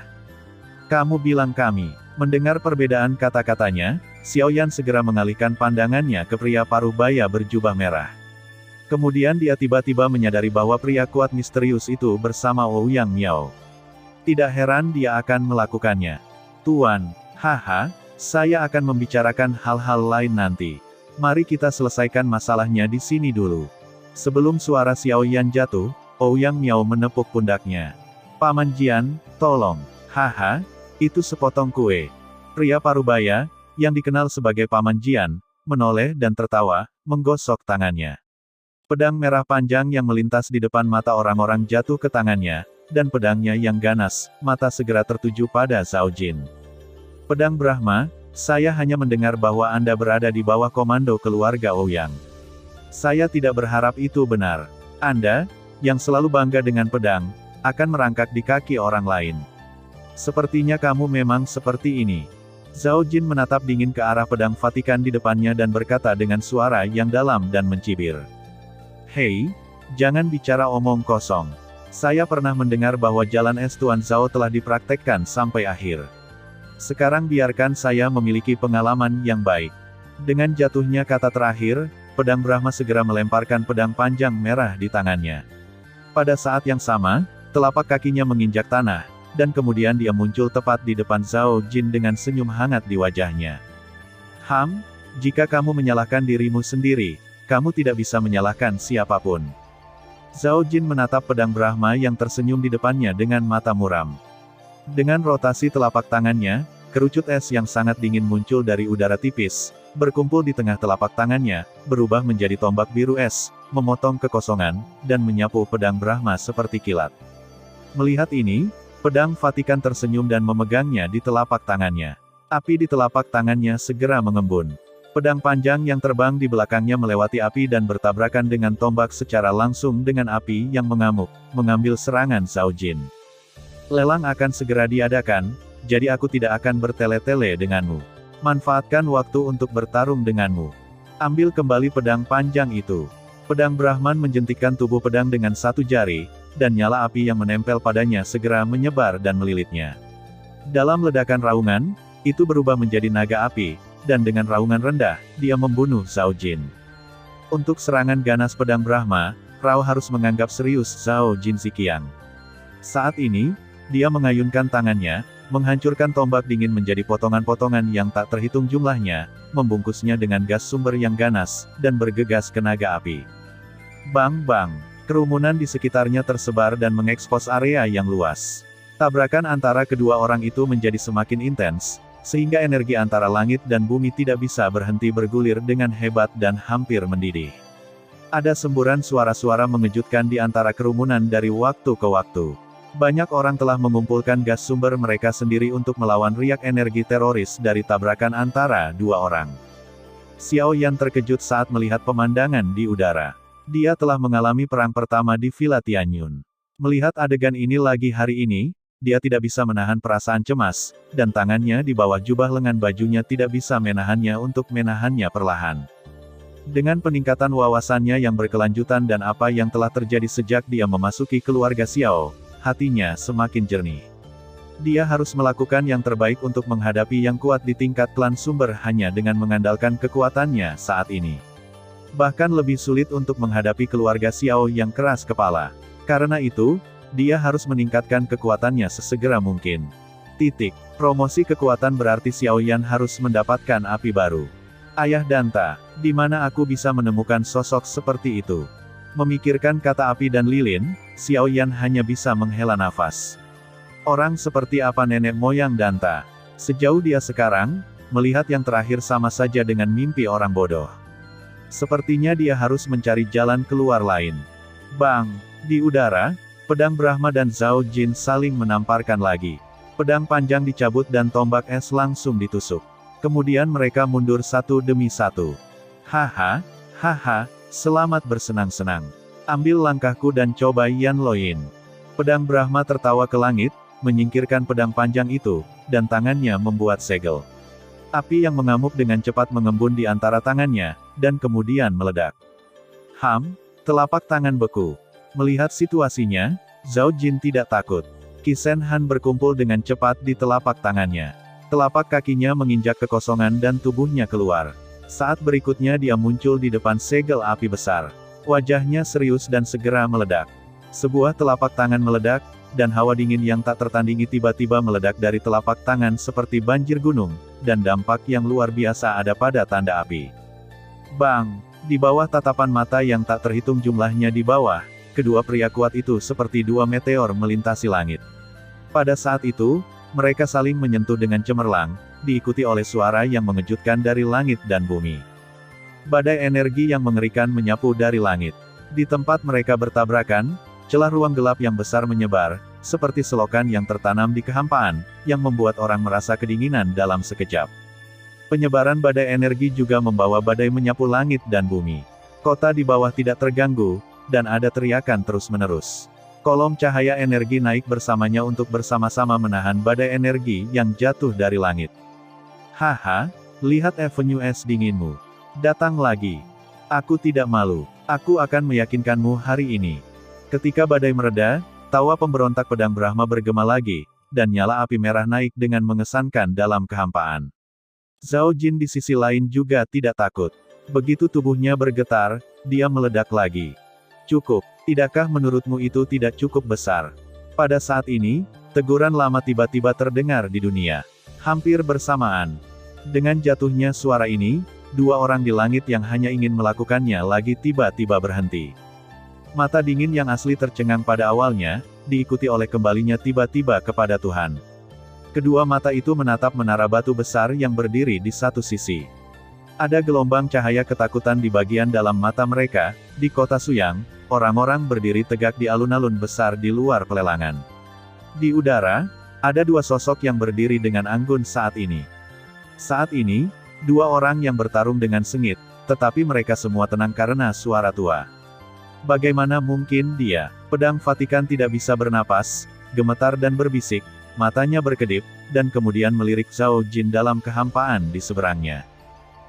Kamu bilang kami. Mendengar perbedaan kata-katanya, Xiao Yan segera mengalihkan pandangannya ke pria parubaya berjubah merah. Kemudian dia tiba-tiba menyadari bahwa pria kuat misterius itu bersama Ouyang Miao. Tidak heran dia akan melakukannya. Tuan, saya akan membicarakan hal-hal lain nanti. Mari kita selesaikan masalahnya di sini dulu. Sebelum suara Xiao Yan jatuh, Ouyang Miao menepuk pundaknya. Paman Jian, tolong. Itu sepotong kue. Pria parubaya, yang dikenal sebagai Paman Jian, menoleh dan tertawa, menggosok tangannya. Pedang merah panjang yang melintas di depan mata orang-orang jatuh ke tangannya, dan pedangnya yang ganas, mata segera tertuju pada Zhao Jin. Pedang Brahma, saya hanya mendengar bahwa Anda berada di bawah komando keluarga Ouyang. Saya tidak berharap itu benar. Anda, yang selalu bangga dengan pedang, akan merangkak di kaki orang lain. Sepertinya kamu memang seperti ini. Zhao Jin menatap dingin ke arah pedang Vatikan di depannya dan berkata dengan suara yang dalam dan mencibir. Hei, jangan bicara omong kosong. Saya pernah mendengar bahwa jalan es Tuan Zhao telah dipraktekkan sampai akhir. Sekarang biarkan saya memiliki pengalaman yang baik. Dengan jatuhnya kata terakhir, pedang Brahma segera melemparkan pedang panjang merah di tangannya. Pada saat yang sama, telapak kakinya menginjak tanah, dan kemudian dia muncul tepat di depan Zhao Jin dengan senyum hangat di wajahnya. Jika kamu menyalahkan dirimu sendiri, kamu tidak bisa menyalahkan siapapun. Zhao Jin menatap pedang Brahma yang tersenyum di depannya dengan mata muram. Dengan rotasi telapak tangannya, kerucut es yang sangat dingin muncul dari udara tipis, berkumpul di tengah telapak tangannya, berubah menjadi tombak biru es, memotong kekosongan, dan menyapu pedang Brahma seperti kilat. Melihat ini, pedang Vatikan tersenyum dan memegangnya di telapak tangannya. Api di telapak tangannya segera mengembun. Pedang panjang yang terbang di belakangnya melewati api dan bertabrakan dengan tombak secara langsung dengan api yang mengamuk, mengambil serangan Zhao Jin. Lelang akan segera diadakan, jadi aku tidak akan bertele-tele denganmu. Manfaatkan waktu untuk bertarung denganmu. Ambil kembali pedang panjang itu. Pedang Brahman menjentikkan tubuh pedang dengan satu jari, dan nyala api yang menempel padanya segera menyebar dan melilitnya. Dalam ledakan raungan, itu berubah menjadi naga api, dan dengan raungan rendah, dia membunuh Zhao Jin. Untuk serangan ganas pedang Brahma, Rao harus menganggap serius Zhao Jin Ziqiang. Saat ini, dia mengayunkan tangannya, menghancurkan tombak dingin menjadi potongan-potongan yang tak terhitung jumlahnya, membungkusnya dengan gas sumber yang ganas, dan bergegas ke naga api. Bang-bang, kerumunan di sekitarnya tersebar dan mengekspos area yang luas. Tabrakan antara kedua orang itu menjadi semakin intens, sehingga energi antara langit dan bumi tidak bisa berhenti bergulir dengan hebat dan hampir mendidih. Ada semburan suara-suara mengejutkan di antara kerumunan dari waktu ke waktu. Banyak orang telah mengumpulkan gas sumber mereka sendiri untuk melawan riak energi teroris dari tabrakan antara dua orang. Xiao Yan terkejut saat melihat pemandangan di udara. Dia telah mengalami perang pertama di Villa Tianyun. Melihat adegan ini lagi hari ini, dia tidak bisa menahan perasaan cemas, dan tangannya di bawah jubah lengan bajunya tidak bisa menahannya untuk menahannya perlahan. Dengan peningkatan wawasannya yang berkelanjutan dan apa yang telah terjadi sejak dia memasuki keluarga Xiao, hatinya semakin jernih. Dia harus melakukan yang terbaik untuk menghadapi yang kuat di tingkat klan sumber hanya dengan mengandalkan kekuatannya saat ini. Bahkan lebih sulit untuk menghadapi keluarga Xiao yang keras kepala. Karena itu, dia harus meningkatkan kekuatannya sesegera mungkin. Promosi kekuatan berarti Xiao Yan harus mendapatkan api baru. Ayah Danta, di mana aku bisa menemukan sosok seperti itu? Memikirkan kata api dan lilin, Xiao Yan hanya bisa menghela nafas. Orang seperti apa nenek moyang Danta? Sejauh dia sekarang, melihat yang terakhir sama saja dengan mimpi orang bodoh. Sepertinya dia harus mencari jalan keluar lain. Bang! Di udara, pedang Brahma dan Zhao Jin saling menamparkan lagi. Pedang panjang dicabut dan tombak es langsung ditusuk. Kemudian mereka mundur satu demi satu. Haha, selamat bersenang-senang. Ambil langkahku dan coba Yan Loin. Pedang Brahma tertawa ke langit, menyingkirkan pedang panjang itu, dan tangannya membuat segel. Api yang mengamuk dengan cepat mengembun di antara tangannya, dan kemudian meledak. Telapak tangan beku. Melihat situasinya, Zhao Jin tidak takut. Qi Shen Han berkumpul dengan cepat di telapak tangannya. Telapak kakinya menginjak kekosongan dan tubuhnya keluar. Saat berikutnya dia muncul di depan segel api besar. Wajahnya serius dan segera meledak. Sebuah telapak tangan meledak, dan hawa dingin yang tak tertandingi tiba-tiba meledak dari telapak tangan seperti banjir gunung, dan dampak yang luar biasa ada pada tanda api. Bang! Di bawah tatapan mata yang tak terhitung jumlahnya di bawah, kedua pria kuat itu seperti dua meteor melintasi langit. Pada saat itu, mereka saling menyentuh dengan cemerlang, diikuti oleh suara yang mengejutkan dari langit dan bumi. Badai energi yang mengerikan menyapu dari langit. Di tempat mereka bertabrakan, celah ruang gelap yang besar menyebar, seperti selokan yang tertanam di kehampaan, yang membuat orang merasa kedinginan dalam sekejap. Penyebaran badai energi juga membawa badai menyapu langit dan bumi. Kota di bawah tidak terganggu, dan ada teriakan terus-menerus. Kolom cahaya energi naik bersamanya untuk bersama-sama menahan badai energi yang jatuh dari langit. Haha, lihat Avenue es dinginmu. Datang lagi. Aku tidak malu. Aku akan meyakinkanmu hari ini. Ketika badai mereda, tawa pemberontak pedang Brahma bergema lagi, dan nyala api merah naik dengan mengesankan dalam kehampaan. Zhao Jin di sisi lain juga tidak takut. Begitu tubuhnya bergetar, dia meledak lagi. Cukup, tidakkah menurutmu itu tidak cukup besar? Pada saat ini, teguran lama tiba-tiba terdengar di dunia. Hampir bersamaan dengan jatuhnya suara ini, dua orang di langit yang hanya ingin melakukannya lagi tiba-tiba berhenti. Mata dingin yang asli tercengang pada awalnya, diikuti oleh kembalinya tiba-tiba kepada Tuhan. Kedua mata itu menatap menara batu besar yang berdiri di satu sisi. Ada gelombang cahaya ketakutan di bagian dalam mata mereka. Di kota Suyang, orang-orang berdiri tegak di alun-alun besar di luar pelelangan. Di udara, ada dua sosok yang berdiri dengan anggun saat ini. Saat ini, dua orang yang bertarung dengan sengit, tetapi mereka semua tenang karena suara tua. Bagaimana mungkin dia, pedang Vatikan tidak bisa bernapas? gemetar dan berbisik, matanya berkedip, dan kemudian melirik Zhao Jin dalam kehampaan di seberangnya.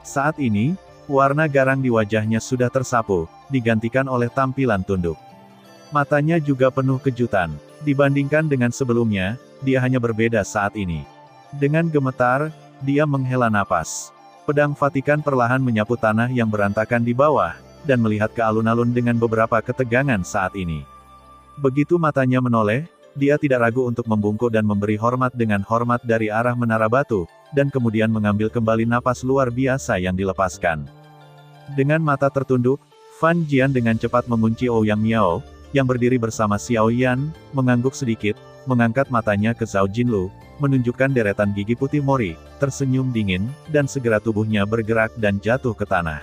Saat ini, warna garang di wajahnya sudah tersapu, digantikan oleh tampilan tunduk. Matanya juga penuh kejutan. Dibandingkan dengan sebelumnya, dia hanya berbeda saat ini. Dengan gemetar, dia menghela napas. Pedang Vatikan perlahan menyapu tanah yang berantakan di bawah, dan melihat ke alun-alun dengan beberapa ketegangan saat ini. Begitu matanya menoleh, dia tidak ragu untuk membungkuk dan memberi hormat dengan hormat dari arah menara batu, dan kemudian mengambil kembali napas luar biasa yang dilepaskan. Dengan mata tertunduk, Fan Jian dengan cepat mengunci Ouyang Miao, yang berdiri bersama Xiao Yan, mengangguk sedikit, mengangkat matanya ke Zhao Jinlu, menunjukkan deretan gigi putih mori, tersenyum dingin, dan segera tubuhnya bergerak dan jatuh ke tanah.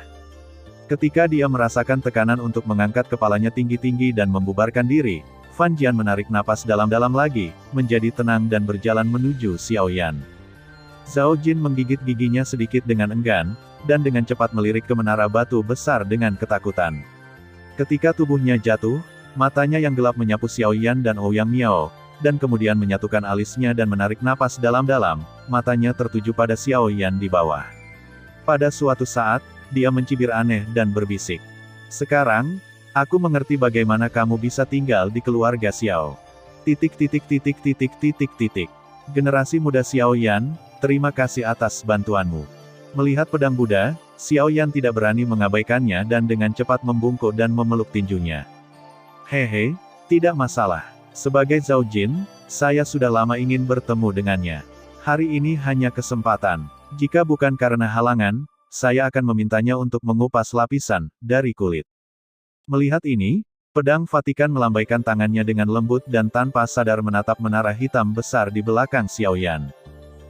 Ketika dia merasakan tekanan untuk mengangkat kepalanya tinggi-tinggi dan membubarkan diri, Fan Jian menarik napas dalam-dalam lagi, menjadi tenang dan berjalan menuju Xiao Yan. Zhao Jin menggigit giginya sedikit dengan enggan, dan dengan cepat melirik ke menara batu besar dengan ketakutan. Ketika tubuhnya jatuh, matanya yang gelap menyapu Xiao Yan dan Ouyang Miao, dan kemudian menyatukan alisnya dan menarik napas dalam-dalam, matanya tertuju pada Xiao Yan di bawah. Pada suatu saat, dia mencibir aneh dan berbisik. Sekarang, aku mengerti bagaimana kamu bisa tinggal di keluarga Xiao. Generasi muda Xiao Yan, terima kasih atas bantuanmu. Melihat pedang Buddha, Xiao Yan tidak berani mengabaikannya dan dengan cepat membungkuk dan memeluk tinjunya. Hehe, tidak masalah. Sebagai Zhao Jin, saya sudah lama ingin bertemu dengannya. Hari ini hanya kesempatan. Jika bukan karena halangan, saya akan memintanya untuk mengupas lapisan dari kulit. Melihat ini, pedang Vatikan melambaikan tangannya dengan lembut dan tanpa sadar menatap menara hitam besar di belakang Xiao Yan.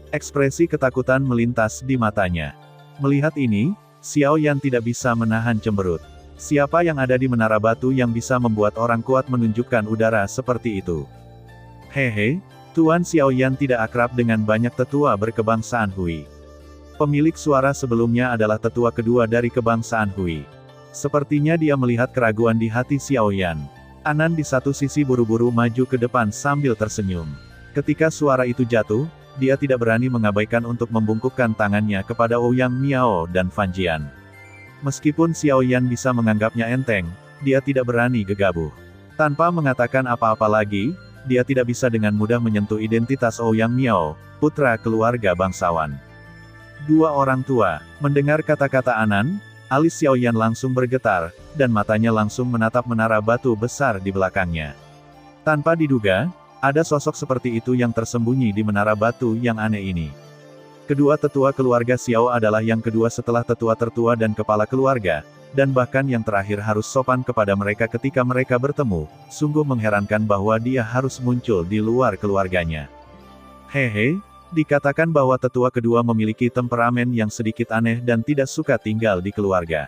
Ekspresi ketakutan melintas di matanya. Melihat ini, Xiao Yan tidak bisa menahan cemberut. Siapa yang ada di menara batu yang bisa membuat orang kuat menunjukkan udara seperti itu? Hehe, Tuan Xiao Yan tidak akrab dengan banyak tetua berkebangsaan Hui. Pemilik suara sebelumnya adalah tetua kedua dari kebangsaan Hui. Sepertinya dia melihat keraguan di hati Xiao Yan. Anan di satu sisi buru-buru maju ke depan sambil tersenyum. Ketika suara itu jatuh, dia tidak berani mengabaikan untuk membungkukkan tangannya kepada Ouyang Miao dan Fan Jian. Meskipun Xiao Yan bisa menganggapnya enteng, dia tidak berani gegabah. Tanpa mengatakan apa-apa lagi, dia tidak bisa dengan mudah menyentuh identitas Ouyang Miao, putra keluarga bangsawan. Dua orang tua, mendengar kata-kata Anan, alis Xiao Yan langsung bergetar, dan matanya langsung menatap menara batu besar di belakangnya. Tanpa diduga, ada sosok seperti itu yang tersembunyi di menara batu yang aneh ini. Kedua tetua keluarga Xiao adalah yang kedua setelah tetua tertua dan kepala keluarga, dan bahkan yang terakhir harus sopan kepada mereka ketika mereka bertemu, sungguh mengherankan bahwa dia harus muncul di luar keluarganya. Hehe, dikatakan bahwa tetua kedua memiliki temperamen yang sedikit aneh dan tidak suka tinggal di keluarga.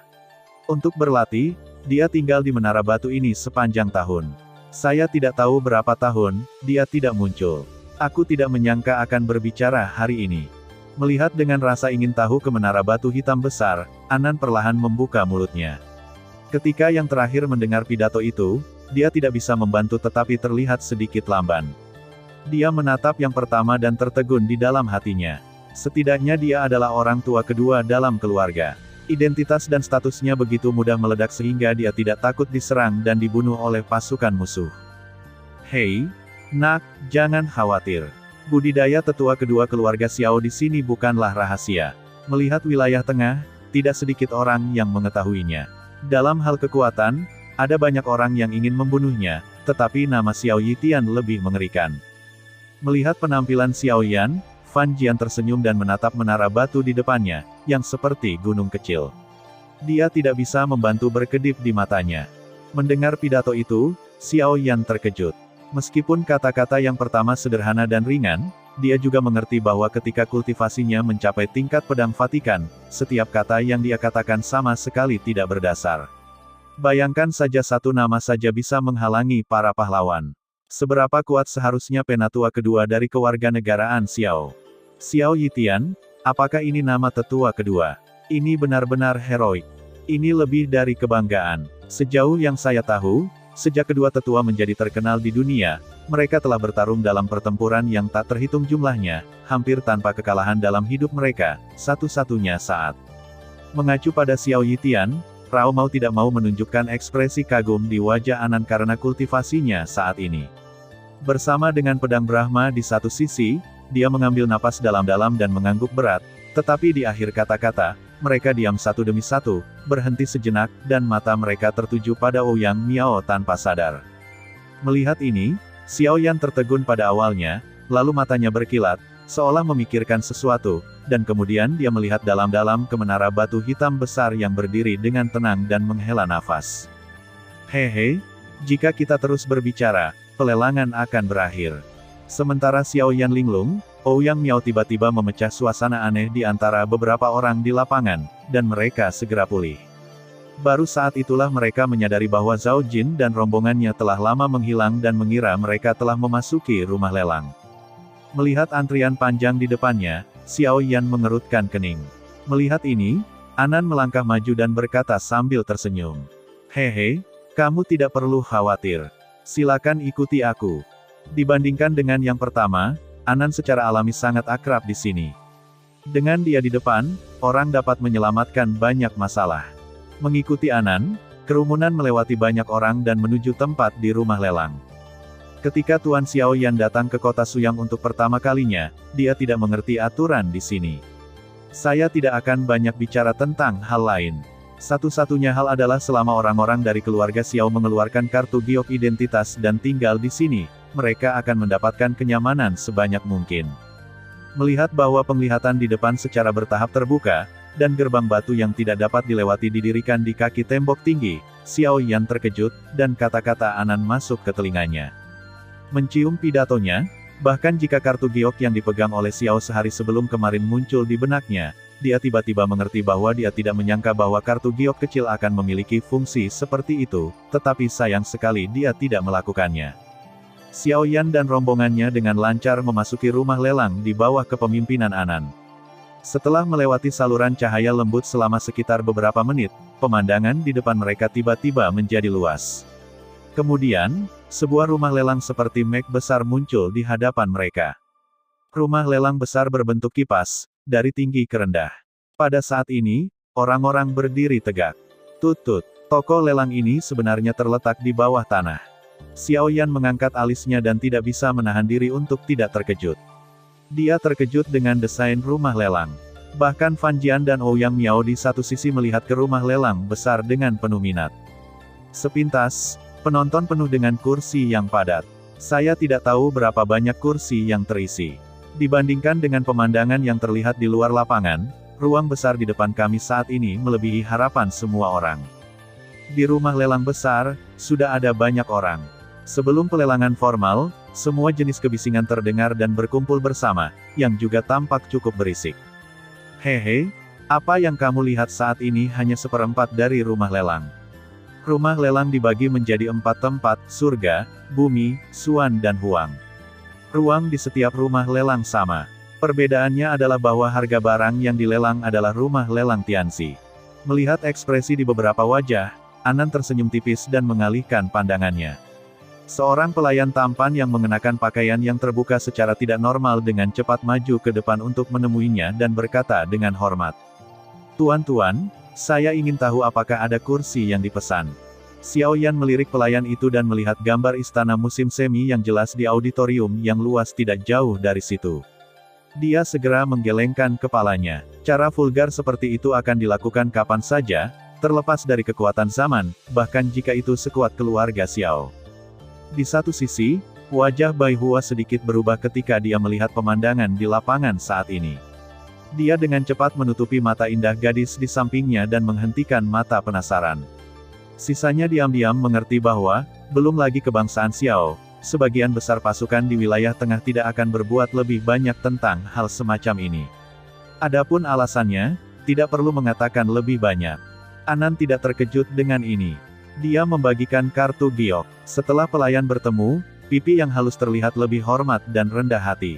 Untuk berlatih, dia tinggal di menara batu ini sepanjang tahun. Saya tidak tahu berapa tahun, dia tidak muncul. Aku tidak menyangka akan berbicara hari ini. Melihat dengan rasa ingin tahu ke menara batu hitam besar, Anan perlahan membuka mulutnya. Ketika yang terakhir mendengar pidato itu, dia tidak bisa membantu tetapi terlihat sedikit lamban. Dia menatap yang pertama dan tertegun di dalam hatinya. Setidaknya dia adalah orang tua kedua dalam keluarga. Identitas dan statusnya begitu mudah meledak sehingga dia tidak takut diserang dan dibunuh oleh pasukan musuh. Hei, nak, jangan khawatir. Budidaya tetua kedua keluarga Xiao di sini bukanlah rahasia. Melihat wilayah tengah, tidak sedikit orang yang mengetahuinya. Dalam hal kekuatan, ada banyak orang yang ingin membunuhnya, tetapi nama Xiao Yitian lebih mengerikan. Melihat penampilan Xiao Yan, Fan Jian tersenyum dan menatap menara batu di depannya, yang seperti gunung kecil. Dia tidak bisa membantu berkedip di matanya. Mendengar pidato itu, Xiao Yan terkejut. Meskipun kata-kata yang pertama sederhana dan ringan, dia juga mengerti bahwa ketika kultivasinya mencapai tingkat pedang Vatikan, setiap kata yang dia katakan sama sekali tidak berdasar. Bayangkan saja satu nama saja bisa menghalangi para pahlawan. Seberapa kuat seharusnya penatua kedua dari kewarganegaraan Xiao? Xiao Yitian, apakah ini nama tetua kedua? Ini benar-benar heroik. Ini lebih dari kebanggaan. Sejauh yang saya tahu, sejak kedua tetua menjadi terkenal di dunia, Mereka telah bertarung dalam pertempuran yang tak terhitung jumlahnya, hampir tanpa kekalahan dalam hidup mereka, satu-satunya saat. Mengacu pada Xiao Yitian, Rao mau tidak mau menunjukkan ekspresi kagum di wajah Anan karena kultivasinya saat ini. Bersama dengan pedang Brahma di satu sisi, dia mengambil napas dalam-dalam dan mengangguk berat, tetapi di akhir kata-kata, mereka diam satu demi satu, berhenti sejenak, dan mata mereka tertuju pada Ouyang Miao tanpa sadar. Melihat ini, Xiao Yan tertegun pada awalnya, lalu matanya berkilat, seolah memikirkan sesuatu, dan kemudian dia melihat dalam-dalam ke menara batu hitam besar yang berdiri dengan tenang dan menghela nafas. Hehe, jika kita terus berbicara, pelelangan akan berakhir. Sementara Xiao Yan linglung, Ouyang Miao tiba-tiba memecah suasana aneh di antara beberapa orang di lapangan, dan mereka segera pulih. Baru saat itulah mereka menyadari bahwa Zhao Jin dan rombongannya telah lama menghilang dan mengira mereka telah memasuki rumah lelang. Melihat antrian panjang di depannya, Xiao Yan mengerutkan kening. Melihat ini, Anan melangkah maju dan berkata sambil tersenyum. Hehe, kamu tidak perlu khawatir. Silakan ikuti aku. Dibandingkan dengan yang pertama, Anan secara alami sangat akrab di sini. Dengan dia di depan, orang dapat menyelamatkan banyak masalah. Mengikuti Anan, kerumunan melewati banyak orang dan menuju tempat di rumah lelang. Ketika Tuan Xiao Yan datang ke kota Suyang untuk pertama kalinya, dia tidak mengerti aturan di sini. Saya tidak akan banyak bicara tentang hal lain. Satu-satunya hal adalah selama orang-orang dari keluarga Xiao mengeluarkan kartu giok identitas dan tinggal di sini, mereka akan mendapatkan kenyamanan sebanyak mungkin. Melihat bahwa penglihatan di depan secara bertahap terbuka, dan gerbang batu yang tidak dapat dilewati didirikan di kaki tembok tinggi, Xiao Yan terkejut, dan kata-kata Anan masuk ke telinganya. Mencium pidatonya, bahkan jika kartu giok yang dipegang oleh Xiao sehari sebelum kemarin muncul di benaknya, dia tiba-tiba mengerti bahwa dia tidak menyangka bahwa kartu giok kecil akan memiliki fungsi seperti itu, tetapi sayang sekali dia tidak melakukannya. Xiao Yan dan rombongannya dengan lancar memasuki rumah lelang di bawah kepemimpinan Anan. Setelah melewati saluran cahaya lembut selama sekitar beberapa menit, pemandangan di depan mereka tiba-tiba menjadi luas. Kemudian, sebuah rumah lelang seperti Meg besar muncul di hadapan mereka. Rumah lelang besar berbentuk kipas, dari tinggi ke rendah. Pada saat ini, orang-orang berdiri tegak. Tut-tut, toko lelang ini sebenarnya terletak di bawah tanah. Xiao Yan mengangkat alisnya dan tidak bisa menahan diri untuk tidak terkejut. Dia terkejut dengan desain rumah lelang. Bahkan Fan Jian dan Ouyang Miao di satu sisi melihat ke rumah lelang besar dengan penuh minat. Sepintas, penonton penuh dengan kursi yang padat. Saya tidak tahu berapa banyak kursi yang terisi. Dibandingkan dengan pemandangan yang terlihat di luar lapangan, ruang besar di depan kami saat ini melebihi harapan semua orang. Di rumah lelang besar, sudah ada banyak orang. Sebelum pelelangan formal, semua jenis kebisingan terdengar dan berkumpul bersama, yang juga tampak cukup berisik. Hehe, apa yang kamu lihat saat ini hanya seperempat dari rumah lelang. Rumah lelang dibagi menjadi 4 tempat, surga, bumi, Suan dan Huang. Ruang di setiap rumah lelang sama. Perbedaannya adalah bahwa harga barang yang dilelang adalah rumah lelang Tianxi. Melihat ekspresi di beberapa wajah, Anan tersenyum tipis dan mengalihkan pandangannya. Seorang pelayan tampan yang mengenakan pakaian yang terbuka secara tidak normal dengan cepat maju ke depan untuk menemuinya dan berkata dengan hormat. Tuan-tuan, saya ingin tahu apakah ada kursi yang dipesan. Xiao Yan melirik pelayan itu dan melihat gambar istana musim semi yang jelas di auditorium yang luas tidak jauh dari situ. Dia segera menggelengkan kepalanya. Cara vulgar seperti itu akan dilakukan kapan saja, terlepas dari kekuatan zaman, bahkan jika itu sekuat keluarga Xiao. Di satu sisi, wajah Bai Hua sedikit berubah ketika dia melihat pemandangan di lapangan saat ini. Dia dengan cepat menutupi mata indah gadis di sampingnya dan menghentikan mata penasaran. Sisanya diam-diam mengerti bahwa, belum lagi kebangsaan Xiao, sebagian besar pasukan di wilayah tengah tidak akan berbuat lebih banyak tentang hal semacam ini. Adapun alasannya, tidak perlu mengatakan lebih banyak. Anan tidak terkejut dengan ini. Dia membagikan kartu giok. Setelah pelayan bertemu, pipi yang halus terlihat lebih hormat dan rendah hati.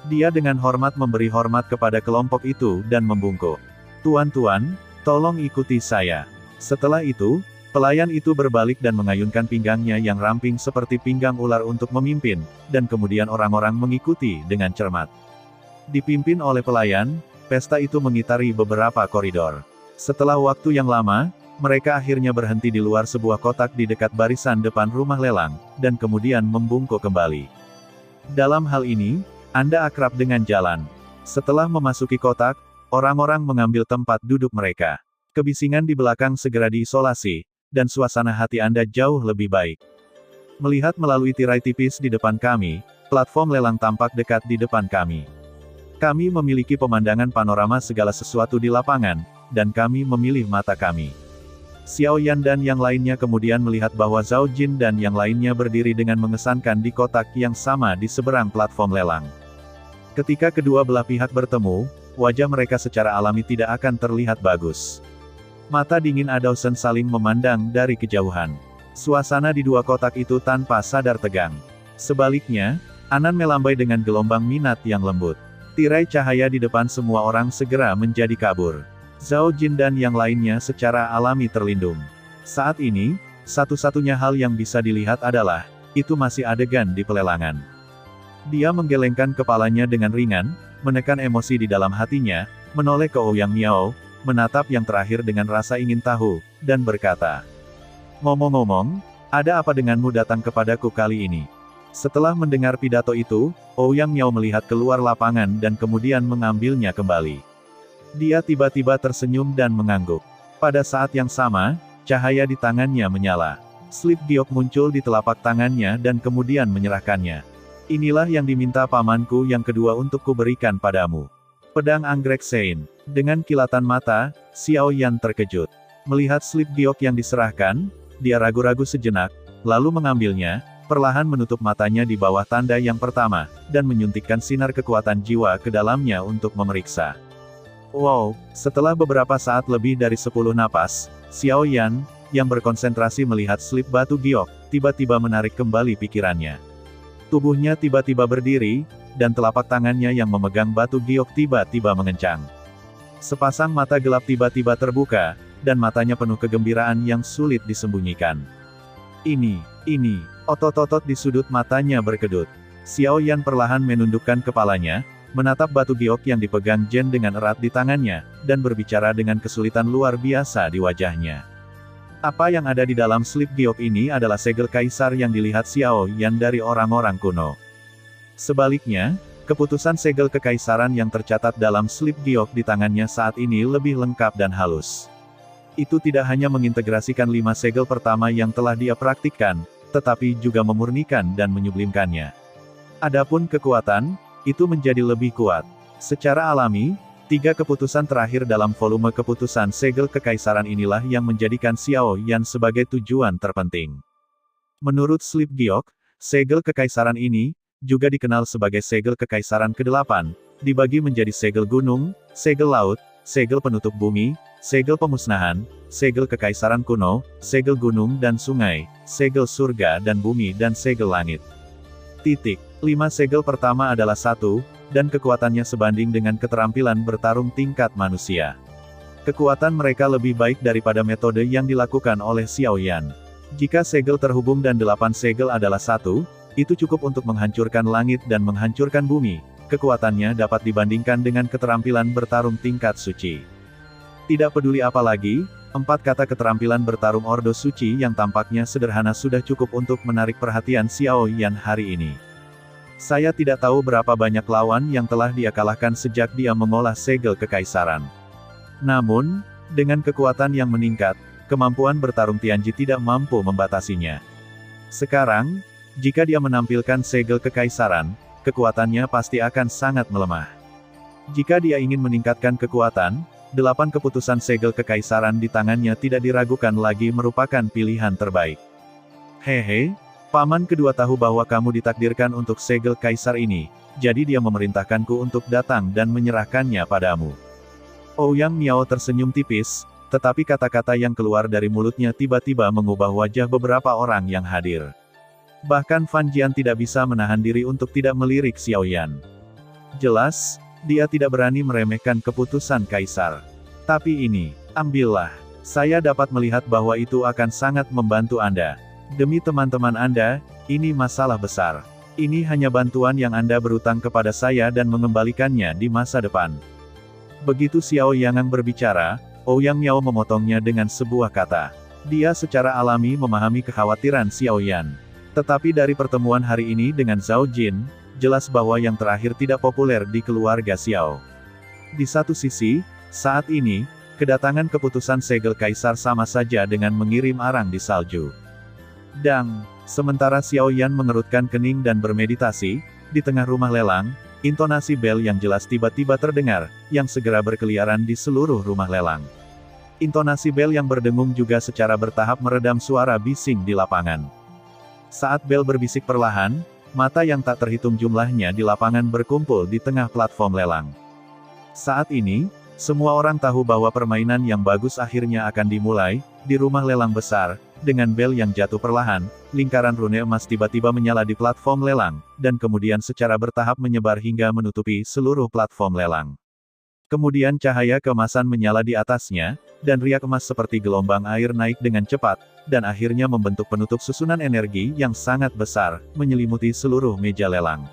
Dia dengan hormat memberi hormat kepada kelompok itu dan membungkuk. Tuan-tuan, tolong ikuti saya. Setelah itu, Pelayan itu berbalik dan mengayunkan pinggangnya yang ramping seperti pinggang ular untuk memimpin, dan kemudian orang-orang mengikuti dengan cermat. Dipimpin oleh pelayan, pesta itu mengitari beberapa koridor. Setelah waktu yang lama, mereka akhirnya berhenti di luar sebuah kotak di dekat barisan depan rumah lelang, dan kemudian membungkuk kembali. Dalam hal ini, Anda akrab dengan jalan. Setelah memasuki kotak, orang-orang mengambil tempat duduk mereka. Kebisingan di belakang segera diisolasi, dan suasana hati Anda jauh lebih baik. Melihat melalui tirai tipis di depan kami, platform lelang tampak dekat di depan kami. Kami memiliki pemandangan panorama segala sesuatu di lapangan, dan kami memilih mata kami. Xiao Yan dan yang lainnya kemudian melihat bahwa Zhao Jin dan yang lainnya berdiri dengan mengesankan di kotak yang sama di seberang platform lelang. Ketika kedua belah pihak bertemu, wajah mereka secara alami tidak akan terlihat bagus. Mata dingin Adausen saling memandang dari kejauhan. Suasana di dua kotak itu tanpa sadar tegang. Sebaliknya, Anan melambai dengan gelombang minat yang lembut. Tirai cahaya di depan semua orang segera menjadi kabur. Zhao Jin dan yang lainnya secara alami terlindung. Saat ini, satu-satunya hal yang bisa dilihat adalah, itu masih adegan di pelelangan. Dia menggelengkan kepalanya dengan ringan, menekan emosi di dalam hatinya, menoleh ke Ouyang Miao, menatap yang terakhir dengan rasa ingin tahu, dan berkata, "Ngomong-ngomong, ada apa denganmu datang kepadaku kali ini?" Setelah mendengar pidato itu, Ouyang Miao melihat keluar lapangan dan kemudian mengambilnya kembali. Dia tiba-tiba tersenyum dan mengangguk. Pada saat yang sama, cahaya di tangannya menyala. Slip giok muncul di telapak tangannya dan kemudian menyerahkannya. "Inilah yang diminta pamanku yang kedua untuk kuberikan padamu. Pedang anggrek Sein." Dengan kilatan mata, Xiao Yan terkejut. Melihat slip giok yang diserahkan, dia ragu-ragu sejenak, lalu mengambilnya, perlahan menutup matanya di bawah tanda yang pertama, dan menyuntikkan sinar kekuatan jiwa ke dalamnya untuk memeriksa. Wow, setelah beberapa saat lebih dari 10 napas, Xiao Yan, yang berkonsentrasi melihat slip batu giok, tiba-tiba menarik kembali pikirannya. Tubuhnya tiba-tiba berdiri, dan telapak tangannya yang memegang batu giok tiba-tiba mengencang. Sepasang mata gelap tiba-tiba terbuka, dan matanya penuh kegembiraan yang sulit disembunyikan. Ini, otot-otot di sudut matanya berkedut. Xiao Yan perlahan menundukkan kepalanya, menatap batu giok yang dipegang Jen dengan erat di tangannya, dan berbicara dengan kesulitan luar biasa di wajahnya. Apa yang ada di dalam slip giok ini adalah segel kaisar yang dilihat Xiao Yan dari orang-orang kuno. Sebaliknya, keputusan segel kekaisaran yang tercatat dalam slip giok di tangannya saat ini lebih lengkap dan halus. Itu tidak hanya mengintegrasikan 5 segel pertama yang telah dia praktikkan, tetapi juga memurnikan dan menyublimkannya. Adapun kekuatan, itu menjadi lebih kuat. Secara alami, 3 keputusan terakhir dalam volume keputusan segel kekaisaran inilah yang menjadikan Xiao Yan sebagai tujuan terpenting. Menurut slip giok, segel kekaisaran ini, juga dikenal sebagai segel kekaisaran ke-8, dibagi menjadi segel gunung, segel laut, segel penutup bumi, segel pemusnahan, segel kekaisaran kuno, segel gunung dan sungai, segel surga dan bumi dan segel langit. 5 segel pertama adalah 1, dan kekuatannya sebanding dengan keterampilan bertarung tingkat manusia. Kekuatan mereka lebih baik daripada metode yang dilakukan oleh Xiao Yan. Jika segel terhubung dan 8 segel adalah 1, itu cukup untuk menghancurkan langit dan menghancurkan bumi. Kekuatannya dapat dibandingkan dengan keterampilan bertarung tingkat suci. Tidak peduli apa lagi, 4 kata keterampilan bertarung Ordo Suci yang tampaknya sederhana sudah cukup untuk menarik perhatian Xiao Yan hari ini. Saya tidak tahu berapa banyak lawan yang telah dia kalahkan sejak dia mengolah segel kekaisaran. Namun, dengan kekuatan yang meningkat, kemampuan bertarung Tianji tidak mampu membatasinya. Sekarang, jika dia menampilkan segel kekaisaran, kekuatannya pasti akan sangat melemah. Jika dia ingin meningkatkan kekuatan, 8 keputusan segel kekaisaran di tangannya tidak diragukan lagi merupakan pilihan terbaik. Hehe, paman kedua tahu bahwa kamu ditakdirkan untuk segel kaisar ini, jadi dia memerintahkanku untuk datang dan menyerahkannya padamu. Ouyang Miao tersenyum tipis, tetapi kata-kata yang keluar dari mulutnya tiba-tiba mengubah wajah beberapa orang yang hadir. Bahkan Fan Jian tidak bisa menahan diri untuk tidak melirik Xiao Yan. Jelas, dia tidak berani meremehkan keputusan kaisar. Tapi ini, ambillah. Saya dapat melihat bahwa itu akan sangat membantu Anda. Demi teman-teman Anda, ini masalah besar. Ini hanya bantuan yang Anda berutang kepada saya dan mengembalikannya di masa depan. Begitu Xiao Yangang berbicara, Ouyang Miao memotongnya dengan sebuah kata. Dia secara alami memahami kekhawatiran Xiao Yan. Tetapi dari pertemuan hari ini dengan Zhao Jin, jelas bahwa yang terakhir tidak populer di keluarga Xiao. Di satu sisi, saat ini, kedatangan keputusan segel kaisar sama saja dengan mengirim arang di salju. Sementara Xiao Yan mengerutkan kening dan bermeditasi, di tengah rumah lelang, intonasi bel yang jelas tiba-tiba terdengar, yang segera berkeliaran di seluruh rumah lelang. Intonasi bel yang berdengung juga secara bertahap meredam suara bising di lapangan. Saat bel berbisik perlahan, mata yang tak terhitung jumlahnya di lapangan berkumpul di tengah platform lelang. Saat ini, semua orang tahu bahwa permainan yang bagus akhirnya akan dimulai, di rumah lelang besar, dengan bel yang jatuh perlahan, lingkaran rune emas tiba-tiba menyala di platform lelang, dan kemudian secara bertahap menyebar hingga menutupi seluruh platform lelang. Kemudian cahaya keemasan menyala di atasnya, dan riak emas seperti gelombang air naik dengan cepat, dan akhirnya membentuk penutup susunan energi yang sangat besar, menyelimuti seluruh meja lelang.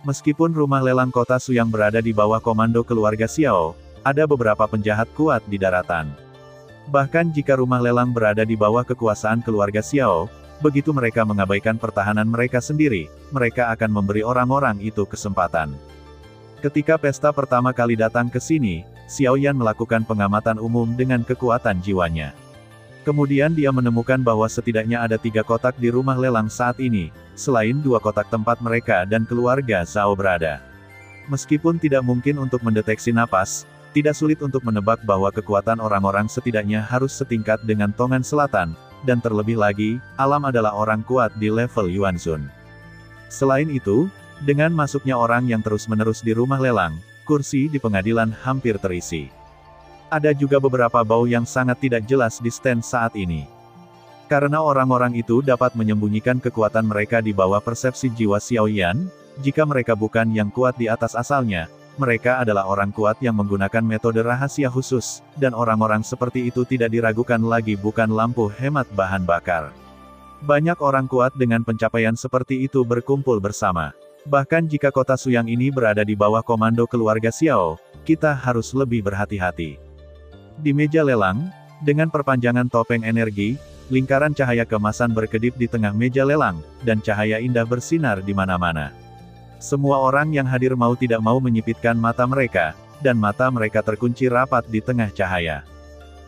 Meskipun rumah lelang kota Suyang berada di bawah komando keluarga Xiao, ada beberapa penjahat kuat di daratan. Bahkan jika rumah lelang berada di bawah kekuasaan keluarga Xiao, begitu mereka mengabaikan pertahanan mereka sendiri, mereka akan memberi orang-orang itu kesempatan. Ketika pesta pertama kali datang ke sini, Xiao Yan melakukan pengamatan umum dengan kekuatan jiwanya. Kemudian dia menemukan bahwa setidaknya ada 3 kotak di rumah lelang saat ini, selain 2 kotak tempat mereka dan keluarga Zhao berada. Meskipun tidak mungkin untuk mendeteksi napas, tidak sulit untuk menebak bahwa kekuatan orang-orang setidaknya harus setingkat dengan Tongan Selatan, dan terlebih lagi, alam adalah orang kuat di level Yuanzun. Selain itu, dengan masuknya orang yang terus-menerus di rumah lelang, kursi di pengadilan hampir terisi. Ada juga beberapa bau yang sangat tidak jelas di stand saat ini. Karena orang-orang itu dapat menyembunyikan kekuatan mereka di bawah persepsi jiwa Xiao Yan, jika mereka bukan yang kuat di atas asalnya, mereka adalah orang kuat yang menggunakan metode rahasia khusus, dan orang-orang seperti itu tidak diragukan lagi bukan lampu hemat bahan bakar. Banyak orang kuat dengan pencapaian seperti itu berkumpul bersama. Bahkan jika kota Suyang ini berada di bawah komando keluarga Xiao, kita harus lebih berhati-hati. Di meja lelang, dengan perpanjangan topeng energi, lingkaran cahaya keemasan berkedip di tengah meja lelang, dan cahaya indah bersinar di mana-mana. Semua orang yang hadir mau tidak mau menyipitkan mata mereka, dan mata mereka terkunci rapat di tengah cahaya.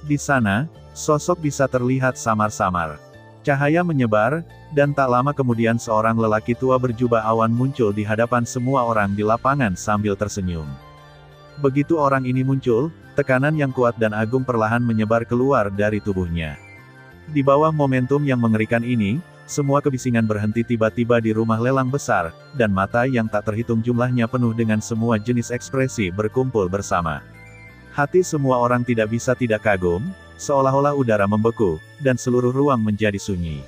Di sana, sosok bisa terlihat samar-samar. Cahaya menyebar, dan tak lama kemudian seorang lelaki tua berjubah awan muncul di hadapan semua orang di lapangan sambil tersenyum. Begitu orang ini muncul, tekanan yang kuat dan agung perlahan menyebar keluar dari tubuhnya. Di bawah momentum yang mengerikan ini, semua kebisingan berhenti tiba-tiba di rumah lelang besar, dan mata yang tak terhitung jumlahnya penuh dengan semua jenis ekspresi berkumpul bersama. Hati semua orang tidak bisa tidak kagum, seolah-olah udara membeku, dan seluruh ruang menjadi sunyi.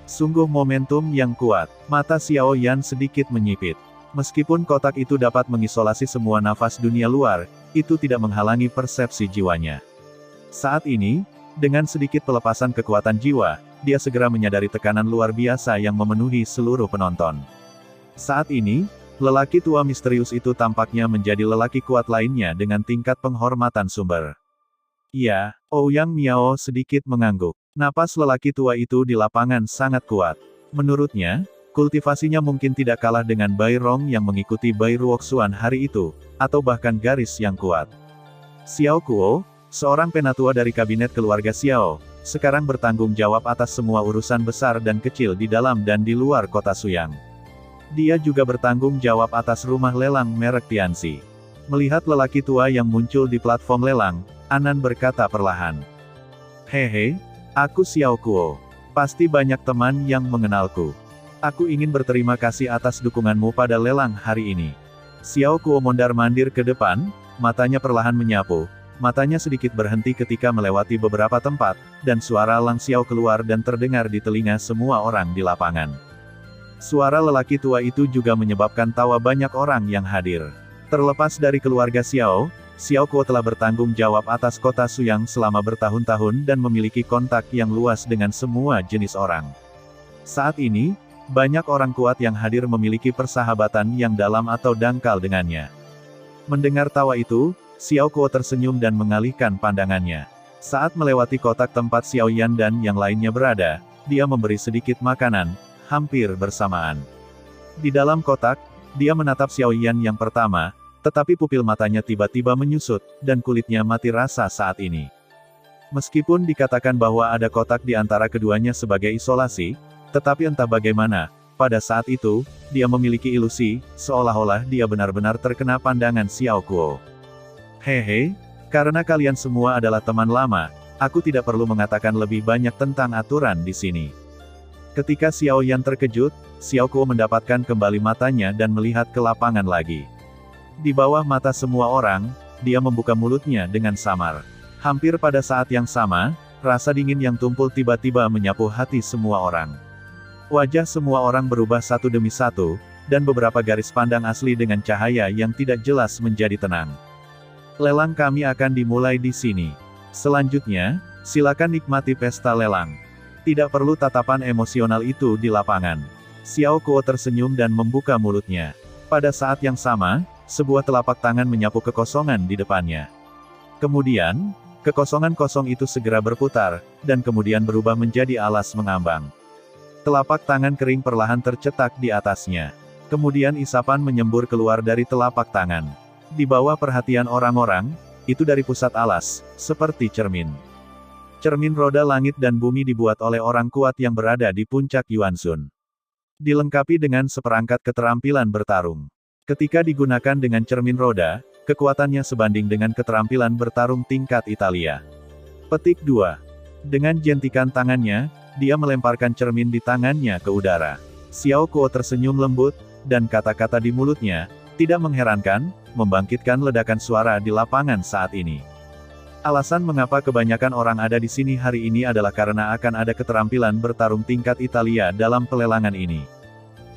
Sungguh momentum yang kuat, mata Xiao Yan sedikit menyipit. Meskipun kotak itu dapat mengisolasi semua nafas dunia luar, itu tidak menghalangi persepsi jiwanya. Saat ini, dengan sedikit pelepasan kekuatan jiwa, dia segera menyadari tekanan luar biasa yang memenuhi seluruh penonton. Saat ini, lelaki tua misterius itu tampaknya menjadi lelaki kuat lainnya dengan tingkat penghormatan sumber. Ya, Ouyang Miao sedikit mengangguk. Napas lelaki tua itu di lapangan sangat kuat. Menurutnya, kultivasinya mungkin tidak kalah dengan Bai Rong yang mengikuti Bai Ruoxuan hari itu, atau bahkan garis yang kuat. Xiao Kuo, seorang penatua dari kabinet keluarga Xiao, sekarang bertanggung jawab atas semua urusan besar dan kecil di dalam dan di luar kota Suyang. Dia juga bertanggung jawab atas rumah lelang merek Tianxi. Melihat lelaki tua yang muncul di platform lelang, Anan berkata perlahan. Hehe, aku Xiao Kuo. Pasti banyak teman yang mengenalku. Aku ingin berterima kasih atas dukunganmu pada lelang hari ini. Xiao Kuo mondar-mandir ke depan, matanya perlahan menyapu. Matanya sedikit berhenti ketika melewati beberapa tempat, dan suara Lang Xiao keluar dan terdengar di telinga semua orang di lapangan. Suara lelaki tua itu juga menyebabkan tawa banyak orang yang hadir. Terlepas dari keluarga Xiao, Xiao Kuo telah bertanggung jawab atas kota Suyang selama bertahun-tahun dan memiliki kontak yang luas dengan semua jenis orang. Saat ini, banyak orang kuat yang hadir memiliki persahabatan yang dalam atau dangkal dengannya. Mendengar tawa itu, Xiao Kuo tersenyum dan mengalihkan pandangannya. Saat melewati kotak tempat Xiao Yan dan yang lainnya berada, dia memberi sedikit makanan, hampir bersamaan. Di dalam kotak, dia menatap Xiao Yan yang pertama, tetapi pupil matanya tiba-tiba menyusut, dan kulitnya mati rasa saat ini. Meskipun dikatakan bahwa ada kotak di antara keduanya sebagai isolasi, tetapi entah bagaimana, pada saat itu, dia memiliki ilusi, seolah-olah dia benar-benar terkena pandangan Xiao Kuo. Hehe, karena kalian semua adalah teman lama, aku tidak perlu mengatakan lebih banyak tentang aturan di sini. Ketika Xiao Yan terkejut, Xiao Kuo mendapatkan kembali matanya dan melihat ke lapangan lagi. Di bawah mata semua orang, dia membuka mulutnya dengan samar. Hampir pada saat yang sama, rasa dingin yang tumpul tiba-tiba menyapu hati semua orang. Wajah semua orang berubah satu demi satu, dan beberapa garis pandang asli dengan cahaya yang tidak jelas menjadi tenang. Lelang kami akan dimulai di sini. Selanjutnya, silakan nikmati pesta lelang. Tidak perlu tatapan emosional itu di lapangan. Xiao Kuo tersenyum dan membuka mulutnya. Pada saat yang sama, sebuah telapak tangan menyapu kekosongan di depannya. Kemudian, kekosongan kosong itu segera berputar, dan kemudian berubah menjadi alas mengambang. Telapak tangan kering perlahan tercetak di atasnya. Kemudian isapan menyembur keluar dari telapak tangan. Di bawah perhatian orang-orang, itu dari pusat alas, seperti cermin. Cermin roda langit dan bumi dibuat oleh orang kuat yang berada di puncak Yuanzun. Dilengkapi dengan seperangkat keterampilan bertarung. Ketika digunakan dengan cermin roda, kekuatannya sebanding dengan keterampilan bertarung tingkat Italia. Petik 2. Dengan jentikan tangannya, dia melemparkan cermin di tangannya ke udara. Xiao Kuo tersenyum lembut, dan kata-kata di mulutnya, tidak mengherankan, membangkitkan ledakan suara di lapangan saat ini. Alasan mengapa kebanyakan orang ada di sini hari ini adalah karena akan ada keterampilan bertarung tingkat Italia dalam pelelangan ini.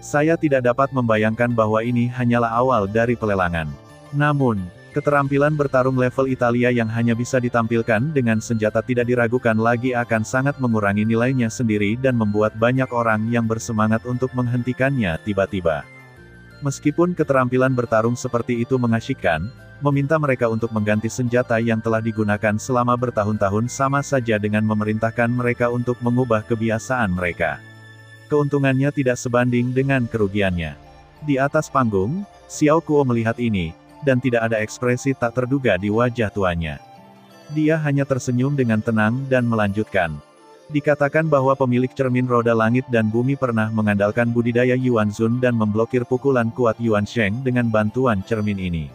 Saya tidak dapat membayangkan bahwa ini hanyalah awal dari pelelangan. Namun, keterampilan bertarung level Italia yang hanya bisa ditampilkan dengan senjata tidak diragukan lagi akan sangat mengurangi nilainya sendiri dan membuat banyak orang yang bersemangat untuk menghentikannya tiba-tiba. Meskipun keterampilan bertarung seperti itu mengasyikkan, meminta mereka untuk mengganti senjata yang telah digunakan selama bertahun-tahun sama saja dengan memerintahkan mereka untuk mengubah kebiasaan mereka. Keuntungannya tidak sebanding dengan kerugiannya. Di atas panggung, Xiao Kuo melihat ini, dan tidak ada ekspresi tak terduga di wajah tuannya. Dia hanya tersenyum dengan tenang dan melanjutkan. Dikatakan bahwa pemilik cermin roda langit dan bumi pernah mengandalkan budidaya Yuanzun dan memblokir pukulan kuat Yuan Sheng dengan bantuan cermin ini.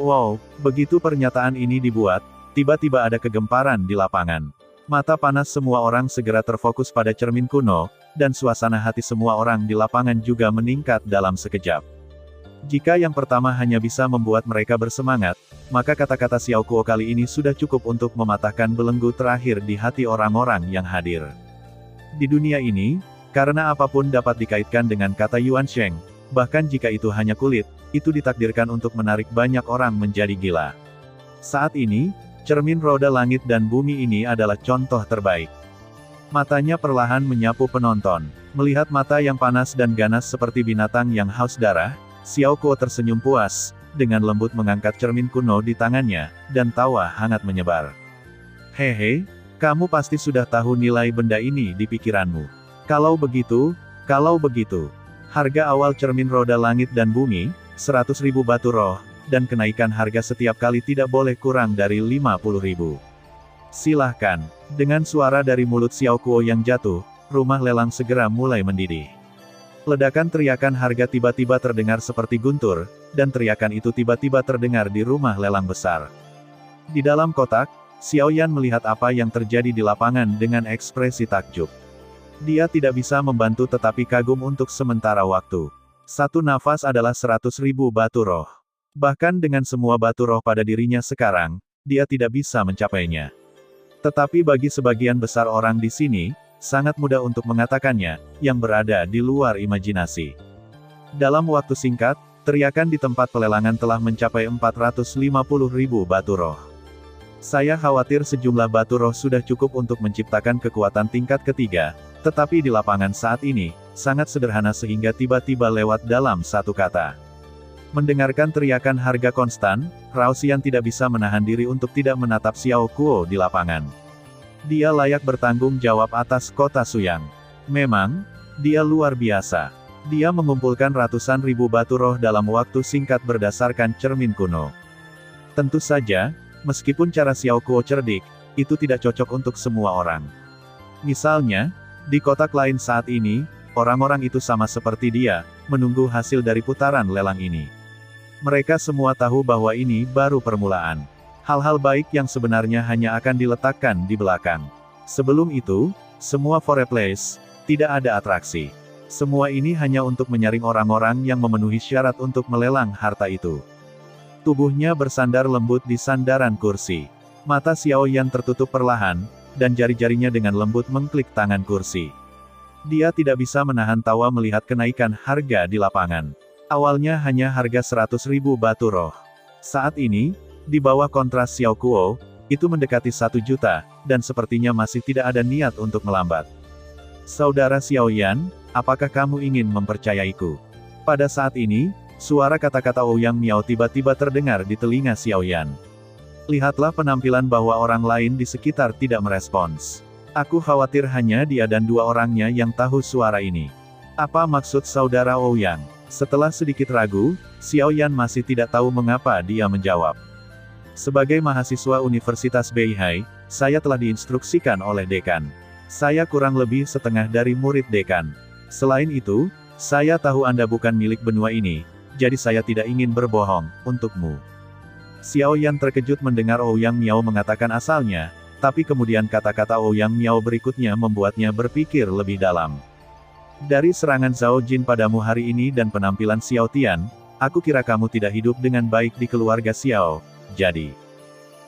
Wow, begitu pernyataan ini dibuat, tiba-tiba ada kegemparan di lapangan. Mata panas semua orang segera terfokus pada cermin kuno, dan suasana hati semua orang di lapangan juga meningkat dalam sekejap. Jika yang pertama hanya bisa membuat mereka bersemangat, maka kata-kata Xiao Kuo kali ini sudah cukup untuk mematahkan belenggu terakhir di hati orang-orang yang hadir. Di dunia ini, karena apapun dapat dikaitkan dengan kata Yuan Sheng, bahkan jika itu hanya kulit, itu ditakdirkan untuk menarik banyak orang menjadi gila. Saat ini, cermin roda langit dan bumi ini adalah contoh terbaik. Matanya perlahan menyapu penonton. Melihat mata yang panas dan ganas seperti binatang yang haus darah, Xiao Kuo tersenyum puas, dengan lembut mengangkat cermin kuno di tangannya, dan tawa hangat menyebar. Hehe, kamu pasti sudah tahu nilai benda ini di pikiranmu. Kalau begitu, harga awal cermin roda langit dan bumi, 100.000 batu roh, dan kenaikan harga setiap kali tidak boleh kurang dari 50.000. Silahkan. Dengan suara dari mulut Xiao Kuo yang jatuh, rumah lelang segera mulai mendidih. Ledakan teriakan harga tiba-tiba terdengar seperti guntur, dan teriakan itu tiba-tiba terdengar di rumah lelang besar. Di dalam kotak, Xiao Yan melihat apa yang terjadi di lapangan dengan ekspresi takjub. Dia tidak bisa membantu tetapi kagum untuk sementara waktu. Satu nafas adalah 100.000 batu roh. Bahkan dengan semua batu roh pada dirinya sekarang, dia tidak bisa mencapainya. Tetapi bagi sebagian besar orang di sini, sangat mudah untuk mengatakannya, yang berada di luar imajinasi. Dalam waktu singkat, Teriakan di tempat pelelangan telah mencapai 450.000 batu roh. Saya khawatir sejumlah batu roh sudah cukup untuk menciptakan kekuatan tingkat ketiga, tetapi di lapangan saat ini, sangat sederhana sehingga tiba-tiba lewat dalam satu kata. Mendengarkan teriakan harga konstan, Rao Xian tidak bisa menahan diri untuk tidak menatap Xiao Kuo di lapangan. Dia layak bertanggung jawab atas kota Suyang. Memang, dia luar biasa. Dia mengumpulkan ratusan ribu batu roh dalam waktu singkat berdasarkan cermin kuno. Tentu saja, meskipun cara Xiao Kuo cerdik, itu tidak cocok untuk semua orang. Misalnya, di kotak lain saat ini, orang-orang itu sama seperti dia, menunggu hasil dari putaran lelang ini. Mereka semua tahu bahwa ini baru permulaan. Hal-hal baik yang sebenarnya hanya akan diletakkan di belakang. Sebelum itu, semua foreplace, tidak ada atraksi. Semua ini hanya untuk menyaring orang-orang yang memenuhi syarat untuk melelang harta itu. Tubuhnya bersandar lembut di sandaran kursi. Mata Xiao Yan tertutup perlahan, dan jari-jarinya dengan lembut mengklik tangan kursi. Dia tidak bisa menahan tawa melihat kenaikan harga di lapangan. Awalnya hanya harga 100.000 batu roh. Saat ini, di bawah kontras Xiao Kuo, itu mendekati 1 juta, dan sepertinya masih tidak ada niat untuk melambat. Saudara Xiao Yan, apakah kamu ingin mempercayaiku? Pada saat ini, suara kata-kata Ouyang Miao tiba-tiba terdengar di telinga Xiao Yan. Lihatlah penampilan bahwa orang lain di sekitar tidak merespons. Aku khawatir hanya dia dan 2 orangnya yang tahu suara ini. Apa maksud saudara Ouyang? Setelah sedikit ragu, Xiao Yan masih tidak tahu mengapa dia menjawab. Sebagai mahasiswa Universitas Beihai, saya telah diinstruksikan oleh dekan. Saya kurang lebih setengah dari murid dekan. Selain itu, saya tahu Anda bukan milik benua ini, jadi saya tidak ingin berbohong untukmu. Xiao Yan terkejut mendengar Ouyang Miao mengatakan asalnya, tapi kemudian kata-kata Ouyang Miao berikutnya membuatnya berpikir lebih dalam. Dari serangan Zhao Jin padamu hari ini dan penampilan Xiao Tian, aku kira kamu tidak hidup dengan baik di keluarga Xiao, jadi,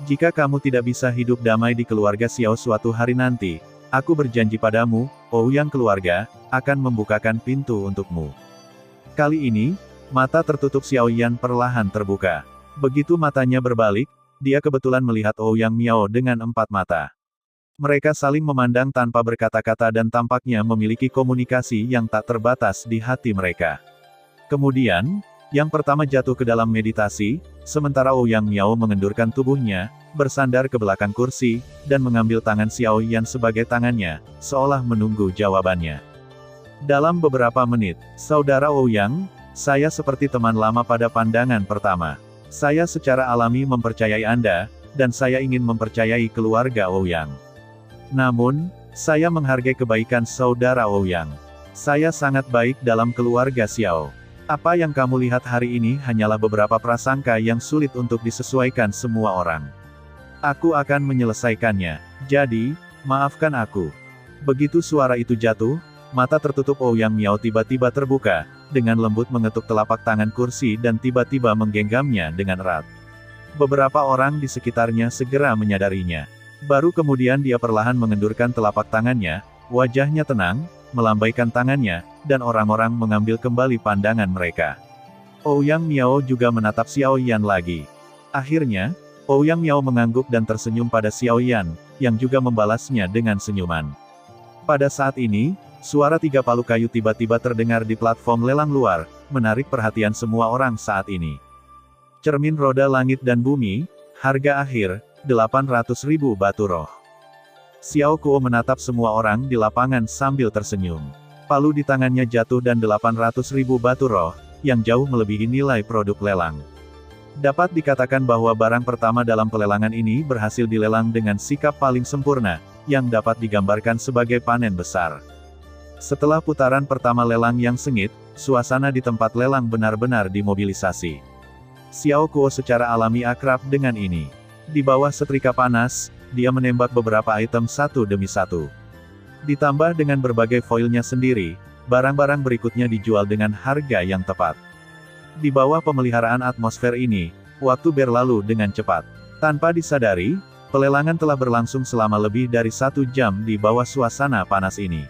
jika kamu tidak bisa hidup damai di keluarga Xiao suatu hari nanti, aku berjanji padamu, Ouyang keluarga, akan membukakan pintu untukmu. Kali ini, mata tertutup Xiao Yan perlahan terbuka. Begitu matanya berbalik, dia kebetulan melihat Ouyang Miao dengan 4 mata. Mereka saling memandang tanpa berkata-kata dan tampaknya memiliki komunikasi yang tak terbatas di hati mereka. Kemudian, yang pertama jatuh ke dalam meditasi, sementara Ouyang Miao mengendurkan tubuhnya, bersandar ke belakang kursi, dan mengambil tangan Xiao Yan sebagai tangannya, seolah menunggu jawabannya. Dalam beberapa menit, saudara Ouyang, saya seperti teman lama pada pandangan pertama. Saya secara alami mempercayai Anda, dan saya ingin mempercayai keluarga Ouyang. Namun, saya menghargai kebaikan saudara Ouyang. Saya sangat baik dalam keluarga Xiao. Apa yang kamu lihat hari ini hanyalah beberapa prasangka yang sulit untuk disesuaikan semua orang. Aku akan menyelesaikannya. Jadi, maafkan aku. Begitu suara itu jatuh, mata tertutup Ouyang Miao tiba-tiba terbuka, dengan lembut mengetuk telapak tangan kursi dan tiba-tiba menggenggamnya dengan erat. Beberapa orang di sekitarnya segera menyadarinya. Baru kemudian dia perlahan mengendurkan telapak tangannya, wajahnya tenang, melambaikan tangannya, dan orang-orang mengambil kembali pandangan mereka. Ouyang Miao juga menatap Xiao Yan lagi. Akhirnya, Ouyang Miao mengangguk dan tersenyum pada Xiao Yan, yang juga membalasnya dengan senyuman. Pada saat ini, suara 3 palu kayu tiba-tiba terdengar di platform lelang luar, menarik perhatian semua orang saat ini. Cermin roda langit dan bumi, harga akhir, 800.000 batu roh. Xiao Kuo menatap semua orang di lapangan sambil tersenyum. Palu di tangannya jatuh dan 800.000 batu roh, yang jauh melebihi nilai produk lelang. Dapat dikatakan bahwa barang pertama dalam pelelangan ini berhasil dilelang dengan sikap paling sempurna, yang dapat digambarkan sebagai panen besar. Setelah putaran pertama lelang yang sengit, suasana di tempat lelang benar-benar dimobilisasi. Xiao Kuo secara alami akrab dengan ini. Di bawah setrika panas, dia menembak beberapa item satu demi satu. Ditambah dengan berbagai foilnya sendiri, barang-barang berikutnya dijual dengan harga yang tepat. Di bawah pemeliharaan atmosfer ini, waktu berlalu dengan cepat. Tanpa disadari, pelelangan telah berlangsung selama lebih dari 1 jam di bawah suasana panas ini.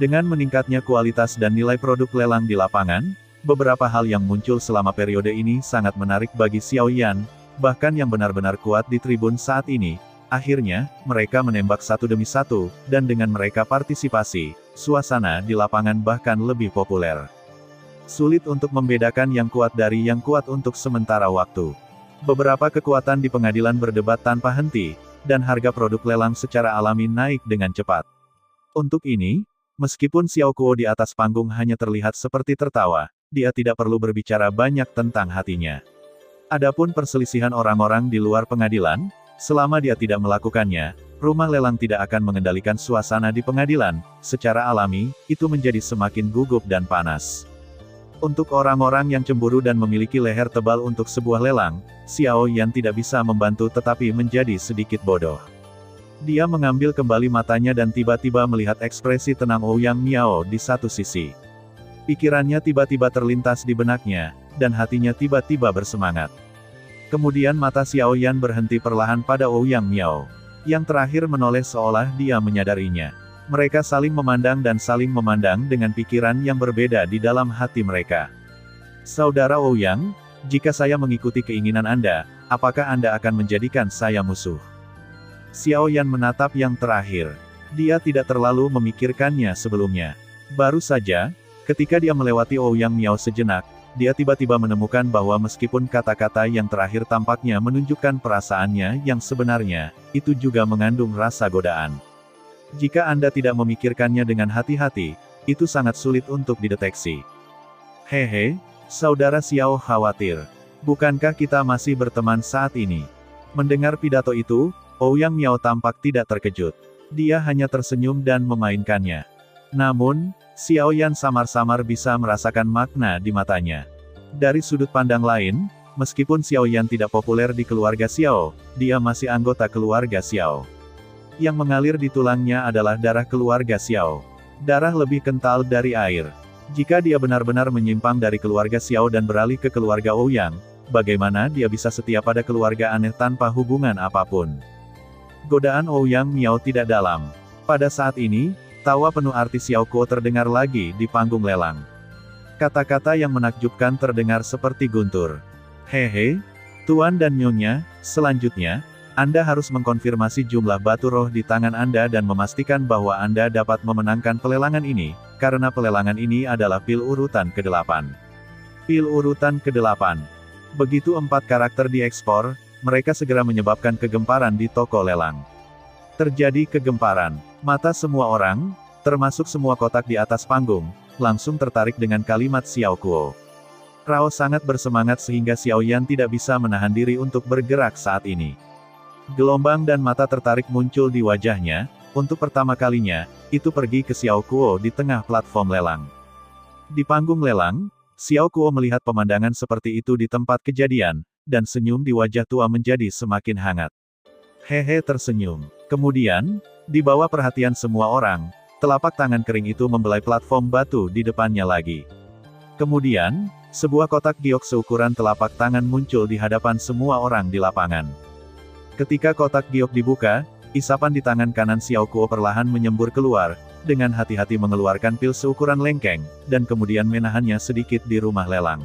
Dengan meningkatnya kualitas dan nilai produk lelang di lapangan, Beberapa hal yang muncul selama periode ini sangat menarik bagi Xiao Yan, bahkan yang benar-benar kuat di tribun saat ini. Akhirnya, mereka menembak satu demi satu, dan dengan mereka partisipasi, suasana di lapangan bahkan lebih populer. Sulit untuk membedakan yang kuat dari yang kuat untuk sementara waktu. Beberapa kekuatan di pengadilan berdebat tanpa henti, dan harga produk lelang secara alami naik dengan cepat. Untuk ini, meskipun Xiao Kuo di atas panggung hanya terlihat seperti tertawa, dia tidak perlu berbicara banyak tentang hatinya. Adapun perselisihan orang-orang di luar pengadilan, selama dia tidak melakukannya, rumah lelang tidak akan mengendalikan suasana di pengadilan. Secara alami, itu menjadi semakin gugup dan panas. Untuk orang-orang yang cemburu dan memiliki leher tebal untuk sebuah lelang, Xiao Yan tidak bisa membantu tetapi menjadi sedikit bodoh. Dia mengambil kembali matanya dan tiba-tiba melihat ekspresi tenang Ouyang Miao di satu sisi. Pikirannya tiba-tiba terlintas di benaknya, dan hatinya tiba-tiba bersemangat. Kemudian mata Xiao Yan berhenti perlahan pada Ouyang Miao. Yang terakhir menoleh seolah dia menyadarinya. Mereka saling memandang dan saling memandang dengan pikiran yang berbeda di dalam hati mereka. Saudara Ouyang, jika saya mengikuti keinginan Anda, apakah Anda akan menjadikan saya musuh? Xiao Yan menatap yang terakhir. Dia tidak terlalu memikirkannya sebelumnya. Baru saja, ketika dia melewati Ouyang Miao sejenak, dia tiba-tiba menemukan bahwa meskipun kata-kata yang terakhir tampaknya menunjukkan perasaannya yang sebenarnya, itu juga mengandung rasa godaan. Jika Anda tidak memikirkannya dengan hati-hati, itu sangat sulit untuk dideteksi. Hehe, Saudara Xiao khawatir. Bukankah kita masih berteman saat ini? Mendengar pidato itu, Ouyang Miao tampak tidak terkejut. Dia hanya tersenyum dan memainkannya. Namun, Xiao Yan samar-samar bisa merasakan makna di matanya. Dari sudut pandang lain, meskipun Xiao Yan tidak populer di keluarga Xiao, dia masih anggota keluarga Xiao. Yang mengalir di tulangnya adalah darah keluarga Xiao. Darah lebih kental dari air. Jika dia benar-benar menyimpang dari keluarga Xiao dan beralih ke keluarga Ouyang, bagaimana dia bisa setia pada keluarga aneh tanpa hubungan apapun? Godaan Ouyang Miao tidak dalam. Pada saat ini, tawa penuh arti Xiao Kuo terdengar lagi di panggung lelang. Kata-kata yang menakjubkan terdengar seperti guntur. Hehe, Tuan dan Nyonya, selanjutnya, Anda harus mengkonfirmasi jumlah batu roh di tangan Anda dan memastikan bahwa Anda dapat memenangkan pelelangan ini, karena pelelangan ini adalah pil urutan ke-8. Pil urutan ke-8. Begitu 4 karakter diekspor, mereka segera menyebabkan kegemparan di toko lelang. Terjadi kegemparan. Mata semua orang, termasuk semua kotak di atas panggung, langsung tertarik dengan kalimat Xiao Kuo. Rao sangat bersemangat sehingga Xiao Yan tidak bisa menahan diri untuk bergerak saat ini. Gelombang dan mata tertarik muncul di wajahnya. Untuk pertama kalinya, itu pergi ke Xiao Kuo di tengah platform lelang. Di panggung lelang, Xiao Kuo melihat pemandangan seperti itu di tempat kejadian, dan senyum di wajah tua menjadi semakin hangat. Hehe tersenyum. Kemudian, di bawah perhatian semua orang, telapak tangan kering itu membelai platform batu di depannya lagi. Kemudian, sebuah kotak giok seukuran telapak tangan muncul di hadapan semua orang di lapangan. Ketika kotak giok dibuka, isapan di tangan kanan Xiao Kuo perlahan menyembur keluar, dengan hati-hati mengeluarkan pil seukuran lengkeng, dan kemudian menahannya sedikit di rumah lelang.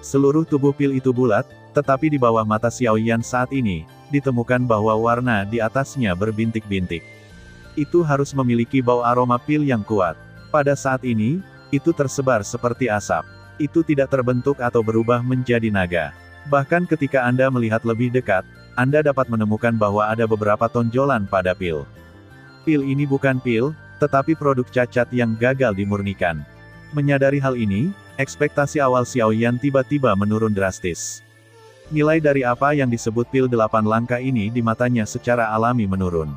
Seluruh tubuh pil itu bulat, tetapi di bawah mata Xiao Yan saat ini, ditemukan bahwa warna di atasnya berbintik-bintik. Itu harus memiliki bau aroma pil yang kuat. Pada saat ini, itu tersebar seperti asap. Itu tidak terbentuk atau berubah menjadi naga. Bahkan ketika Anda melihat lebih dekat, Anda dapat menemukan bahwa ada beberapa tonjolan pada pil. Pil ini bukan pil, tetapi produk cacat yang gagal dimurnikan. Menyadari hal ini, ekspektasi awal Xiao Yan tiba-tiba menurun drastis. Nilai dari apa yang disebut pil 8 langkah ini di matanya secara alami menurun.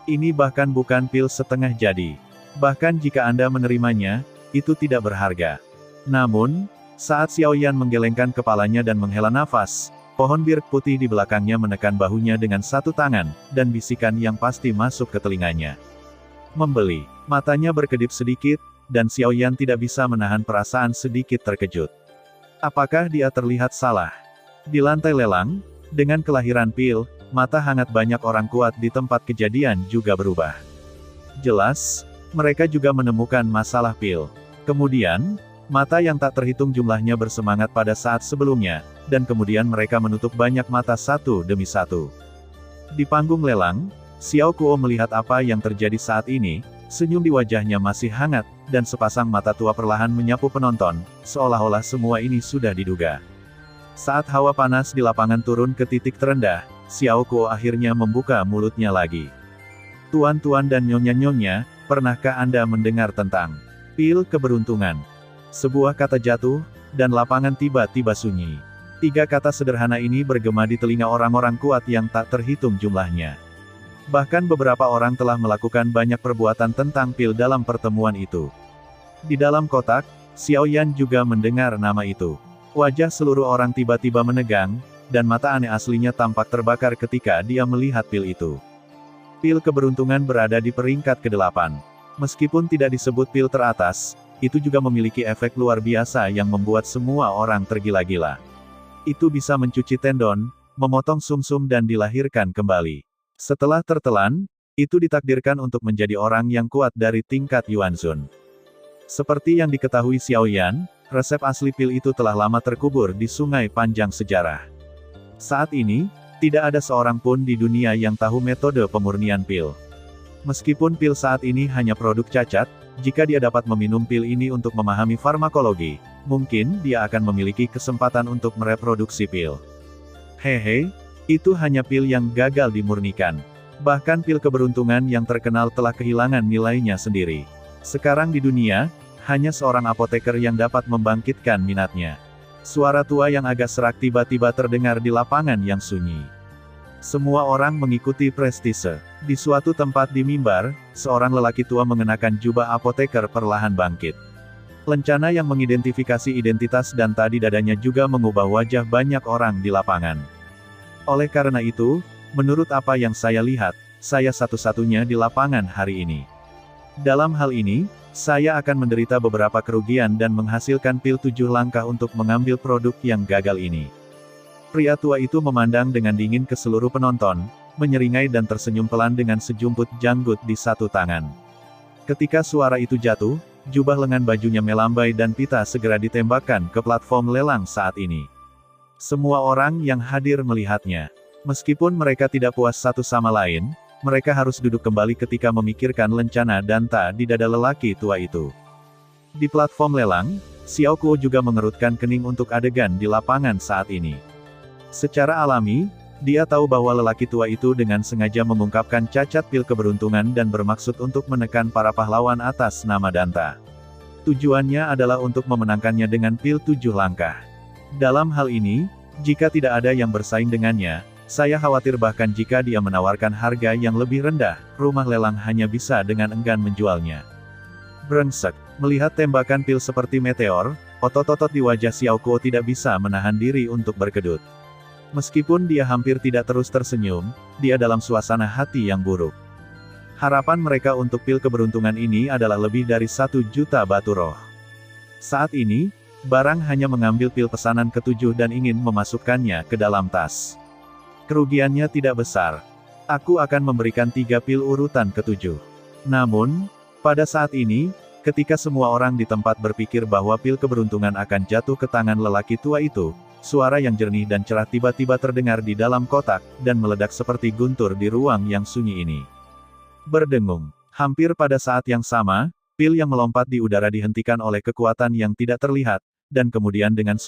Ini bahkan bukan pil setengah jadi. Bahkan jika Anda menerimanya, itu tidak berharga. Namun, saat Xiao Yan menggelengkan kepalanya dan menghela nafas, pohon bir putih di belakangnya menekan bahunya dengan satu tangan, dan bisikan yang pasti masuk ke telinganya. Membeli. Matanya berkedip sedikit, dan Xiao Yan tidak bisa menahan perasaan sedikit terkejut. Apakah dia terlihat salah? Di lantai lelang, dengan kelahiran pil, mata hangat banyak orang kuat di tempat kejadian juga berubah. Jelas, mereka juga menemukan masalah pil. Kemudian, Mata yang tak terhitung jumlahnya bersemangat pada saat sebelumnya, dan kemudian mereka menutup banyak mata satu demi satu. Di panggung lelang, Xiao Kuo melihat apa yang terjadi saat ini, senyum di wajahnya masih hangat, dan sepasang mata tua perlahan menyapu penonton, seolah-olah semua ini sudah diduga. Saat hawa panas di lapangan turun ke titik terendah, Xiao Kuo akhirnya membuka mulutnya lagi. Tuan-tuan dan nyonya-nyonya, pernahkah Anda mendengar tentang pil keberuntungan? Sebuah kata jatuh, dan lapangan tiba-tiba sunyi. 3 kata sederhana ini bergema di telinga orang-orang kuat yang tak terhitung jumlahnya. Bahkan beberapa orang telah melakukan banyak perbuatan tentang pil dalam pertemuan itu. Di dalam kotak, Xiao Yan juga mendengar nama itu. Wajah seluruh orang tiba-tiba menegang, dan mata aneh aslinya tampak terbakar ketika dia melihat pil itu. Pil keberuntungan berada di peringkat ke-8. Meskipun tidak disebut pil teratas, itu juga memiliki efek luar biasa yang membuat semua orang tergila-gila. Itu bisa mencuci tendon, memotong sumsum dan dilahirkan kembali. Setelah tertelan, itu ditakdirkan untuk menjadi orang yang kuat dari tingkat Yuanzun. Seperti yang diketahui Xiao Yan, resep asli pil itu telah lama terkubur di sungai panjang sejarah. Saat ini, tidak ada seorang pun di dunia yang tahu metode pemurnian pil. Meskipun pil saat ini hanya produk cacat, jika dia dapat meminum pil ini untuk memahami farmakologi, mungkin dia akan memiliki kesempatan untuk mereproduksi pil. Hehe, itu hanya pil yang gagal dimurnikan. Bahkan pil keberuntungan yang terkenal telah kehilangan nilainya sendiri. Sekarang di dunia, hanya seorang apoteker yang dapat membangkitkan minatnya. Suara tua yang agak serak tiba-tiba terdengar di lapangan yang sunyi. Semua orang mengikuti prestise. Di suatu tempat di mimbar, seorang lelaki tua mengenakan jubah apoteker perlahan bangkit. Lencana yang mengidentifikasi identitas dan tadi dadanya juga mengubah wajah banyak orang di lapangan. Oleh karena itu, menurut apa yang saya lihat, saya satu-satunya di lapangan hari ini. Dalam hal ini, saya akan menderita beberapa kerugian dan menghasilkan pil 7 langkah untuk mengambil produk yang gagal ini. Pria tua itu memandang dengan dingin ke seluruh penonton, menyeringai dan tersenyum pelan dengan sejumput janggut di satu tangan. Ketika suara itu jatuh, jubah lengan bajunya melambai dan pita segera ditembakkan ke platform lelang saat ini. Semua orang yang hadir melihatnya. Meskipun mereka tidak puas satu sama lain, mereka harus duduk kembali ketika memikirkan lencana danta di dada lelaki tua itu. Di platform lelang, Xiao Kuo juga mengerutkan kening untuk adegan di lapangan saat ini. Secara alami, dia tahu bahwa lelaki tua itu dengan sengaja mengungkapkan cacat pil keberuntungan dan bermaksud untuk menekan para pahlawan atas nama Danta. Tujuannya adalah untuk memenangkannya dengan pil 7 langkah. Dalam hal ini, jika tidak ada yang bersaing dengannya, saya khawatir bahkan jika dia menawarkan harga yang lebih rendah, rumah lelang hanya bisa dengan enggan menjualnya. Brengsek, melihat tembakan pil seperti meteor, otot-otot di wajah Xiao Kuo tidak bisa menahan diri untuk berkedut. Meskipun dia hampir tidak terus tersenyum, dia dalam suasana hati yang buruk. Harapan mereka untuk pil keberuntungan ini adalah lebih dari 1 juta batu roh. Saat ini, Barang hanya mengambil pil pesanan ke-7 dan ingin memasukkannya ke dalam tas. Kerugiannya tidak besar. Aku akan memberikan 3 pil urutan ke-7. Namun, pada saat ini, ketika semua orang di tempat berpikir bahwa pil keberuntungan akan jatuh ke tangan lelaki tua itu, suara yang jernih dan cerah tiba-tiba terdengar di dalam kotak, dan meledak seperti guntur di ruang yang sunyi ini. Berdengung. Hampir pada saat yang sama, pil yang melompat di udara dihentikan oleh kekuatan yang tidak terlihat, dan kemudian dengan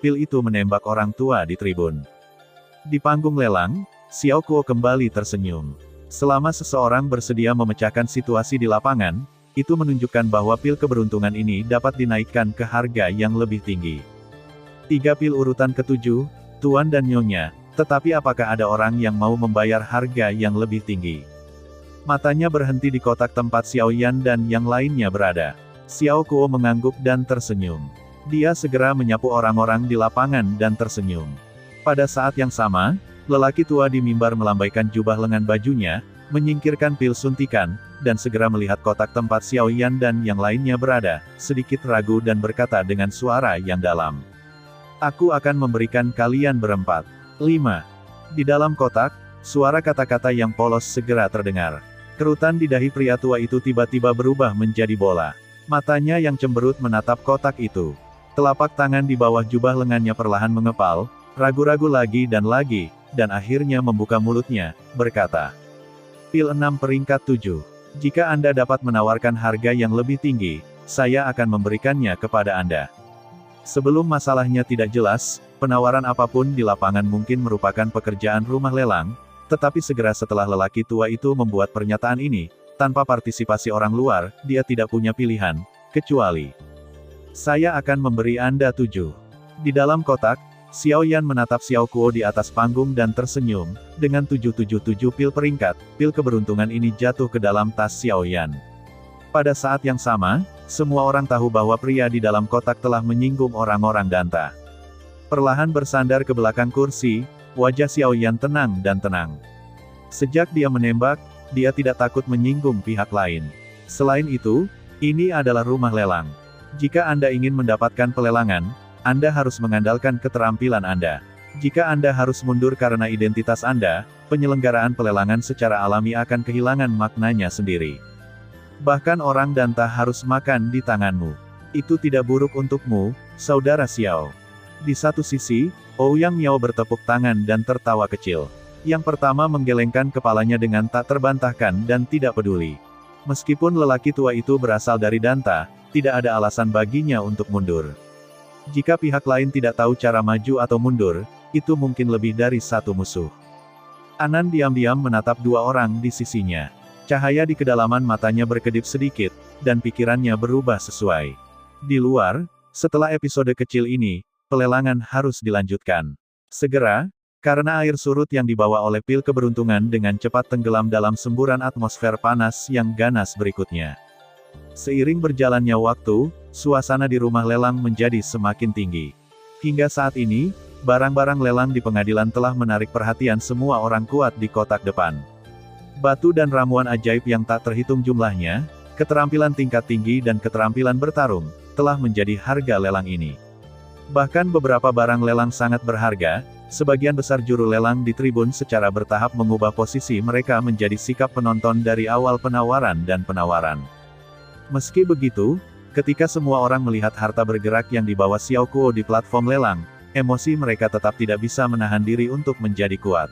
pil itu menembak orang tua di tribun. Di panggung lelang, Xiao Kuo kembali tersenyum. Selama seseorang bersedia memecahkan situasi di lapangan, itu menunjukkan bahwa pil keberuntungan ini dapat dinaikkan ke harga yang lebih tinggi. 3 pil urutan ke-7, Tuan dan Nyonya, tetapi apakah ada orang yang mau membayar harga yang lebih tinggi? Matanya berhenti di kotak tempat Xiao Yan dan yang lainnya berada. Xiao Kuo mengangguk dan tersenyum. Dia segera menyapu orang-orang di lapangan dan tersenyum. Pada saat yang sama, lelaki tua di mimbar melambaikan jubah lengan bajunya, menyingkirkan pil suntikan, dan segera melihat kotak tempat Xiao Yan dan yang lainnya berada, sedikit ragu dan berkata dengan suara yang dalam. Aku akan memberikan kalian berempat. 5. Di dalam kotak, suara kata-kata yang polos segera terdengar. Kerutan di dahi pria tua itu tiba-tiba berubah menjadi bola. Matanya yang cemberut menatap kotak itu. Telapak tangan di bawah jubah lengannya perlahan mengepal, ragu-ragu lagi, dan akhirnya membuka mulutnya, berkata, "Pil 6 peringkat 7. Jika Anda dapat menawarkan harga yang lebih tinggi, saya akan memberikannya kepada Anda." Sebelum masalahnya tidak jelas, penawaran apapun di lapangan mungkin merupakan pekerjaan rumah lelang, tetapi segera setelah lelaki tua itu membuat pernyataan ini, tanpa partisipasi orang luar, dia tidak punya pilihan, kecuali, "Saya akan memberi Anda 7." Di dalam kotak, Xiao Yan menatap Xiao Kuo di atas panggung dan tersenyum, dengan 777 pil peringkat, pil keberuntungan ini jatuh ke dalam tas Xiao Yan. Pada saat yang sama, semua orang tahu bahwa pria di dalam kotak telah menyinggung orang-orang Danta. Perlahan bersandar ke belakang kursi, wajah Xiao Yan tenang dan tenang. Sejak dia menembak, dia tidak takut menyinggung pihak lain. Selain itu, ini adalah rumah lelang. Jika Anda ingin mendapatkan pelelangan, Anda harus mengandalkan keterampilan Anda. Jika Anda harus mundur karena identitas Anda, penyelenggaraan pelelangan secara alami akan kehilangan maknanya sendiri. Bahkan orang Danta harus makan di tanganmu. Itu tidak buruk untukmu, saudara Xiao. Di satu sisi, Ouyang Miao bertepuk tangan dan tertawa kecil. Yang pertama menggelengkan kepalanya dengan tak terbantahkan dan tidak peduli. Meskipun lelaki tua itu berasal dari Danta, tidak ada alasan baginya untuk mundur. Jika pihak lain tidak tahu cara maju atau mundur, itu mungkin lebih dari satu musuh. Anan diam-diam menatap dua orang di sisinya. Cahaya di kedalaman matanya berkedip sedikit, dan pikirannya berubah sesuai. Di luar, setelah episode kecil ini, pelelangan harus dilanjutkan. Segera, karena air surut yang dibawa oleh pil keberuntungan dengan cepat tenggelam dalam semburan atmosfer panas yang ganas berikutnya. Seiring berjalannya waktu, suasana di rumah lelang menjadi semakin tinggi. Hingga saat ini, barang-barang lelang di pengadilan telah menarik perhatian semua orang kuat di kotak depan. Batu dan ramuan ajaib yang tak terhitung jumlahnya, keterampilan tingkat tinggi dan keterampilan bertarung, telah menjadi harga lelang ini. Bahkan beberapa barang lelang sangat berharga, sebagian besar juru lelang di tribun secara bertahap mengubah posisi mereka menjadi sikap penonton dari awal penawaran dan penawaran. Meski begitu, ketika semua orang melihat harta bergerak yang dibawa Xiao Kuo di platform lelang, emosi mereka tetap tidak bisa menahan diri untuk menjadi kuat.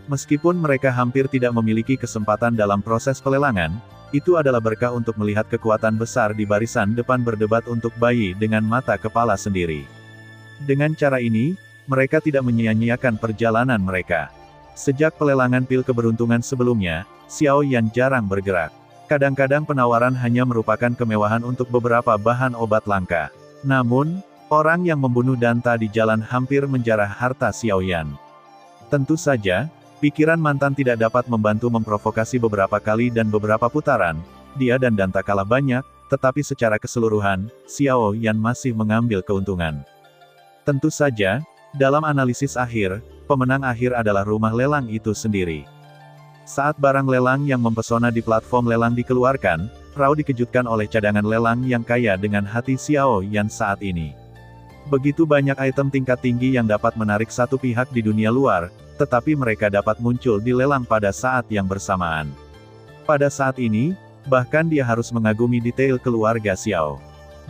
Meskipun mereka hampir tidak memiliki kesempatan dalam proses pelelangan, itu adalah berkah untuk melihat kekuatan besar di barisan depan berdebat untuk bayi dengan mata kepala sendiri. Dengan cara ini, mereka tidak menyia-nyiakan perjalanan mereka. Sejak pelelangan pil keberuntungan sebelumnya, Xiao Yan jarang bergerak. Kadang-kadang penawaran hanya merupakan kemewahan untuk beberapa bahan obat langka. Namun, orang yang membunuh Danta di jalan hampir menjarah harta Xiao Yan. Tentu saja, pikiran mantan tidak dapat membantu memprovokasi beberapa kali dan beberapa putaran. Dia dan Danta kalah banyak, tetapi secara keseluruhan, Xiao Yan masih mengambil keuntungan. Tentu saja, dalam analisis akhir, pemenang akhir adalah rumah lelang itu sendiri. Saat barang lelang yang mempesona di platform lelang dikeluarkan, Rao dikejutkan oleh cadangan lelang yang kaya dengan hati Xiao Yan saat ini. Begitu banyak item tingkat tinggi yang dapat menarik satu pihak di dunia luar, tetapi mereka dapat muncul di lelang pada saat yang bersamaan. Pada saat ini, bahkan dia harus mengagumi detail keluarga Xiao.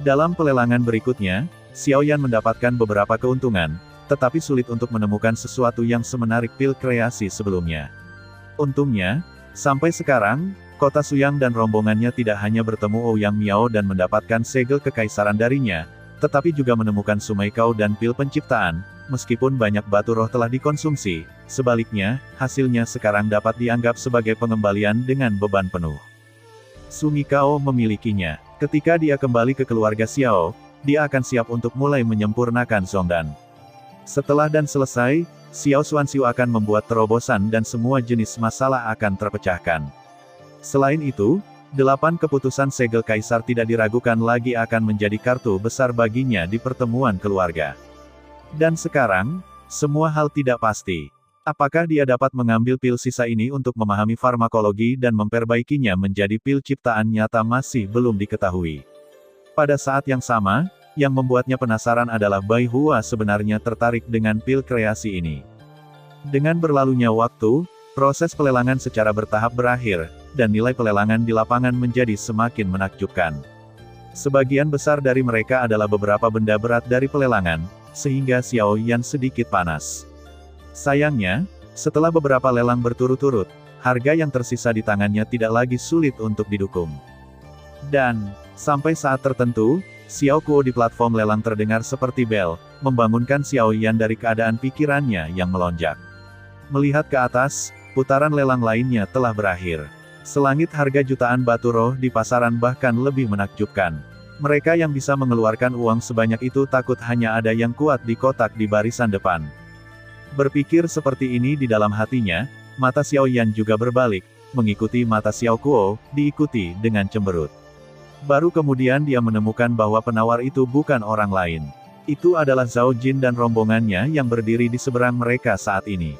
Dalam pelelangan berikutnya, Xiao Yan mendapatkan beberapa keuntungan, tetapi sulit untuk menemukan sesuatu yang semenarik pil kreasi sebelumnya. Untungnya, sampai sekarang, kota Suyang dan rombongannya tidak hanya bertemu Ouyang Miao dan mendapatkan segel kekaisaran darinya, tetapi juga menemukan Sumeikao dan pil penciptaan. Meskipun banyak batu roh telah dikonsumsi, sebaliknya, hasilnya sekarang dapat dianggap sebagai pengembalian dengan beban penuh. Sumeikao memilikinya. Ketika dia kembali ke keluarga Xiao, dia akan siap untuk mulai menyempurnakan Zongdan. Setelah dan selesai, Xiao Xuanxiu akan membuat terobosan dan semua jenis masalah akan terpecahkan. Selain itu, 8 keputusan segel kaisar tidak diragukan lagi akan menjadi kartu besar baginya di pertemuan keluarga. Dan sekarang, semua hal tidak pasti. Apakah dia dapat mengambil pil sisa ini untuk memahami farmakologi dan memperbaikinya menjadi pil ciptaan nyata masih belum diketahui. Pada saat yang sama, yang membuatnya penasaran adalah Bai Hua sebenarnya tertarik dengan pil kreasi ini. Dengan berlalunya waktu, proses pelelangan secara bertahap berakhir, dan nilai pelelangan di lapangan menjadi semakin menakjubkan. Sebagian besar dari mereka adalah beberapa benda berat dari pelelangan, sehingga Xiao Yan sedikit panas. Sayangnya, setelah beberapa lelang berturut-turut, harga yang tersisa di tangannya tidak lagi sulit untuk didukung. Dan, sampai saat tertentu, Xiao Kuo di platform lelang terdengar seperti bel, membangunkan Xiao Yan dari keadaan pikirannya yang melonjak. Melihat ke atas, putaran lelang lainnya telah berakhir. Selangit harga jutaan batu roh di pasaran bahkan lebih menakjubkan. Mereka yang bisa mengeluarkan uang sebanyak itu takut hanya ada yang kuat di kotak di barisan depan. Berpikir seperti ini di dalam hatinya, mata Xiao Yan juga berbalik, mengikuti mata Xiao Kuo, diikuti dengan cemberut. Baru kemudian dia menemukan bahwa penawar itu bukan orang lain. Itu adalah Zhao Jin dan rombongannya yang berdiri di seberang mereka saat ini.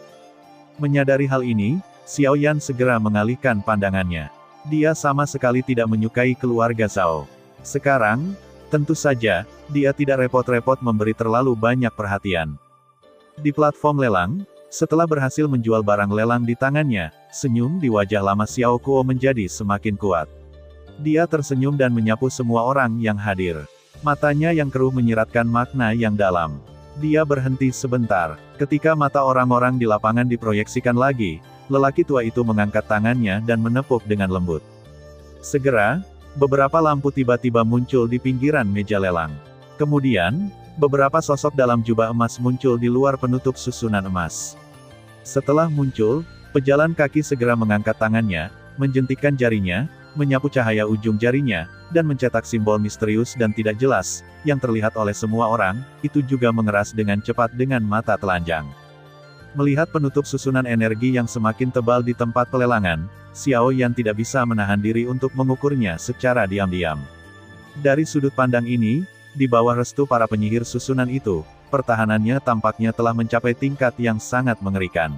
Menyadari hal ini, Xiao Yan segera mengalihkan pandangannya. Dia sama sekali tidak menyukai keluarga Zhao. Sekarang, tentu saja, dia tidak repot-repot memberi terlalu banyak perhatian. Di platform lelang, setelah berhasil menjual barang lelang di tangannya, senyum di wajah lama Xiao Kuo menjadi semakin kuat. Dia tersenyum dan menyapu semua orang yang hadir. Matanya yang keruh menyiratkan makna yang dalam. Dia berhenti sebentar. Ketika mata orang-orang di lapangan diproyeksikan lagi, lelaki tua itu mengangkat tangannya dan menepuk dengan lembut. Segera, beberapa lampu tiba-tiba muncul di pinggiran meja lelang. Kemudian, beberapa sosok dalam jubah emas muncul di luar penutup susunan emas. Setelah muncul, pejalan kaki segera mengangkat tangannya, menjentikkan jarinya, menyapu cahaya ujung jarinya, dan mencetak simbol misterius dan tidak jelas, yang terlihat oleh semua orang, itu juga mengeras dengan cepat dengan mata telanjang. Melihat penutup susunan energi yang semakin tebal di tempat pelelangan, Xiao Yan tidak bisa menahan diri untuk mengukurnya secara diam-diam. Dari sudut pandang ini, di bawah restu para penyihir susunan itu, pertahanannya tampaknya telah mencapai tingkat yang sangat mengerikan.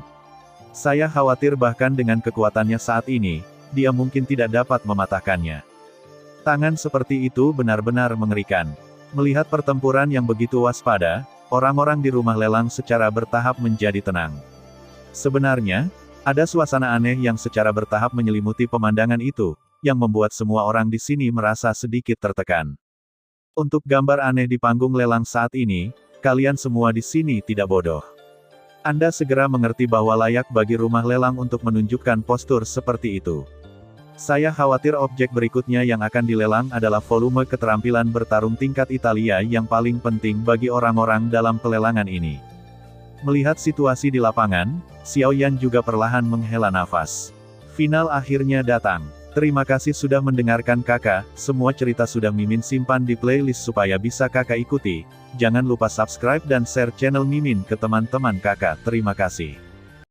Saya khawatir bahkan dengan kekuatannya saat ini, dia mungkin tidak dapat mematahkannya. Tangan seperti itu benar-benar mengerikan. Melihat pertempuran yang begitu waspada, orang-orang di rumah lelang secara bertahap menjadi tenang. Sebenarnya, ada suasana aneh yang secara bertahap menyelimuti pemandangan itu, yang membuat semua orang di sini merasa sedikit tertekan. Untuk gambar aneh di panggung lelang saat ini, kalian semua di sini tidak bodoh. Anda segera mengerti bahwa layak bagi rumah lelang untuk menunjukkan postur seperti itu. Saya khawatir objek berikutnya yang akan dilelang adalah volume keterampilan bertarung tingkat Italia yang paling penting bagi orang-orang dalam pelelangan ini. Melihat situasi di lapangan, Xiao Yan juga perlahan menghela nafas. Final akhirnya datang. Terima kasih sudah mendengarkan kakak, semua cerita sudah Mimin simpan di playlist supaya bisa kakak ikuti. Jangan lupa subscribe dan share channel Mimin ke teman-teman kakak. Terima kasih.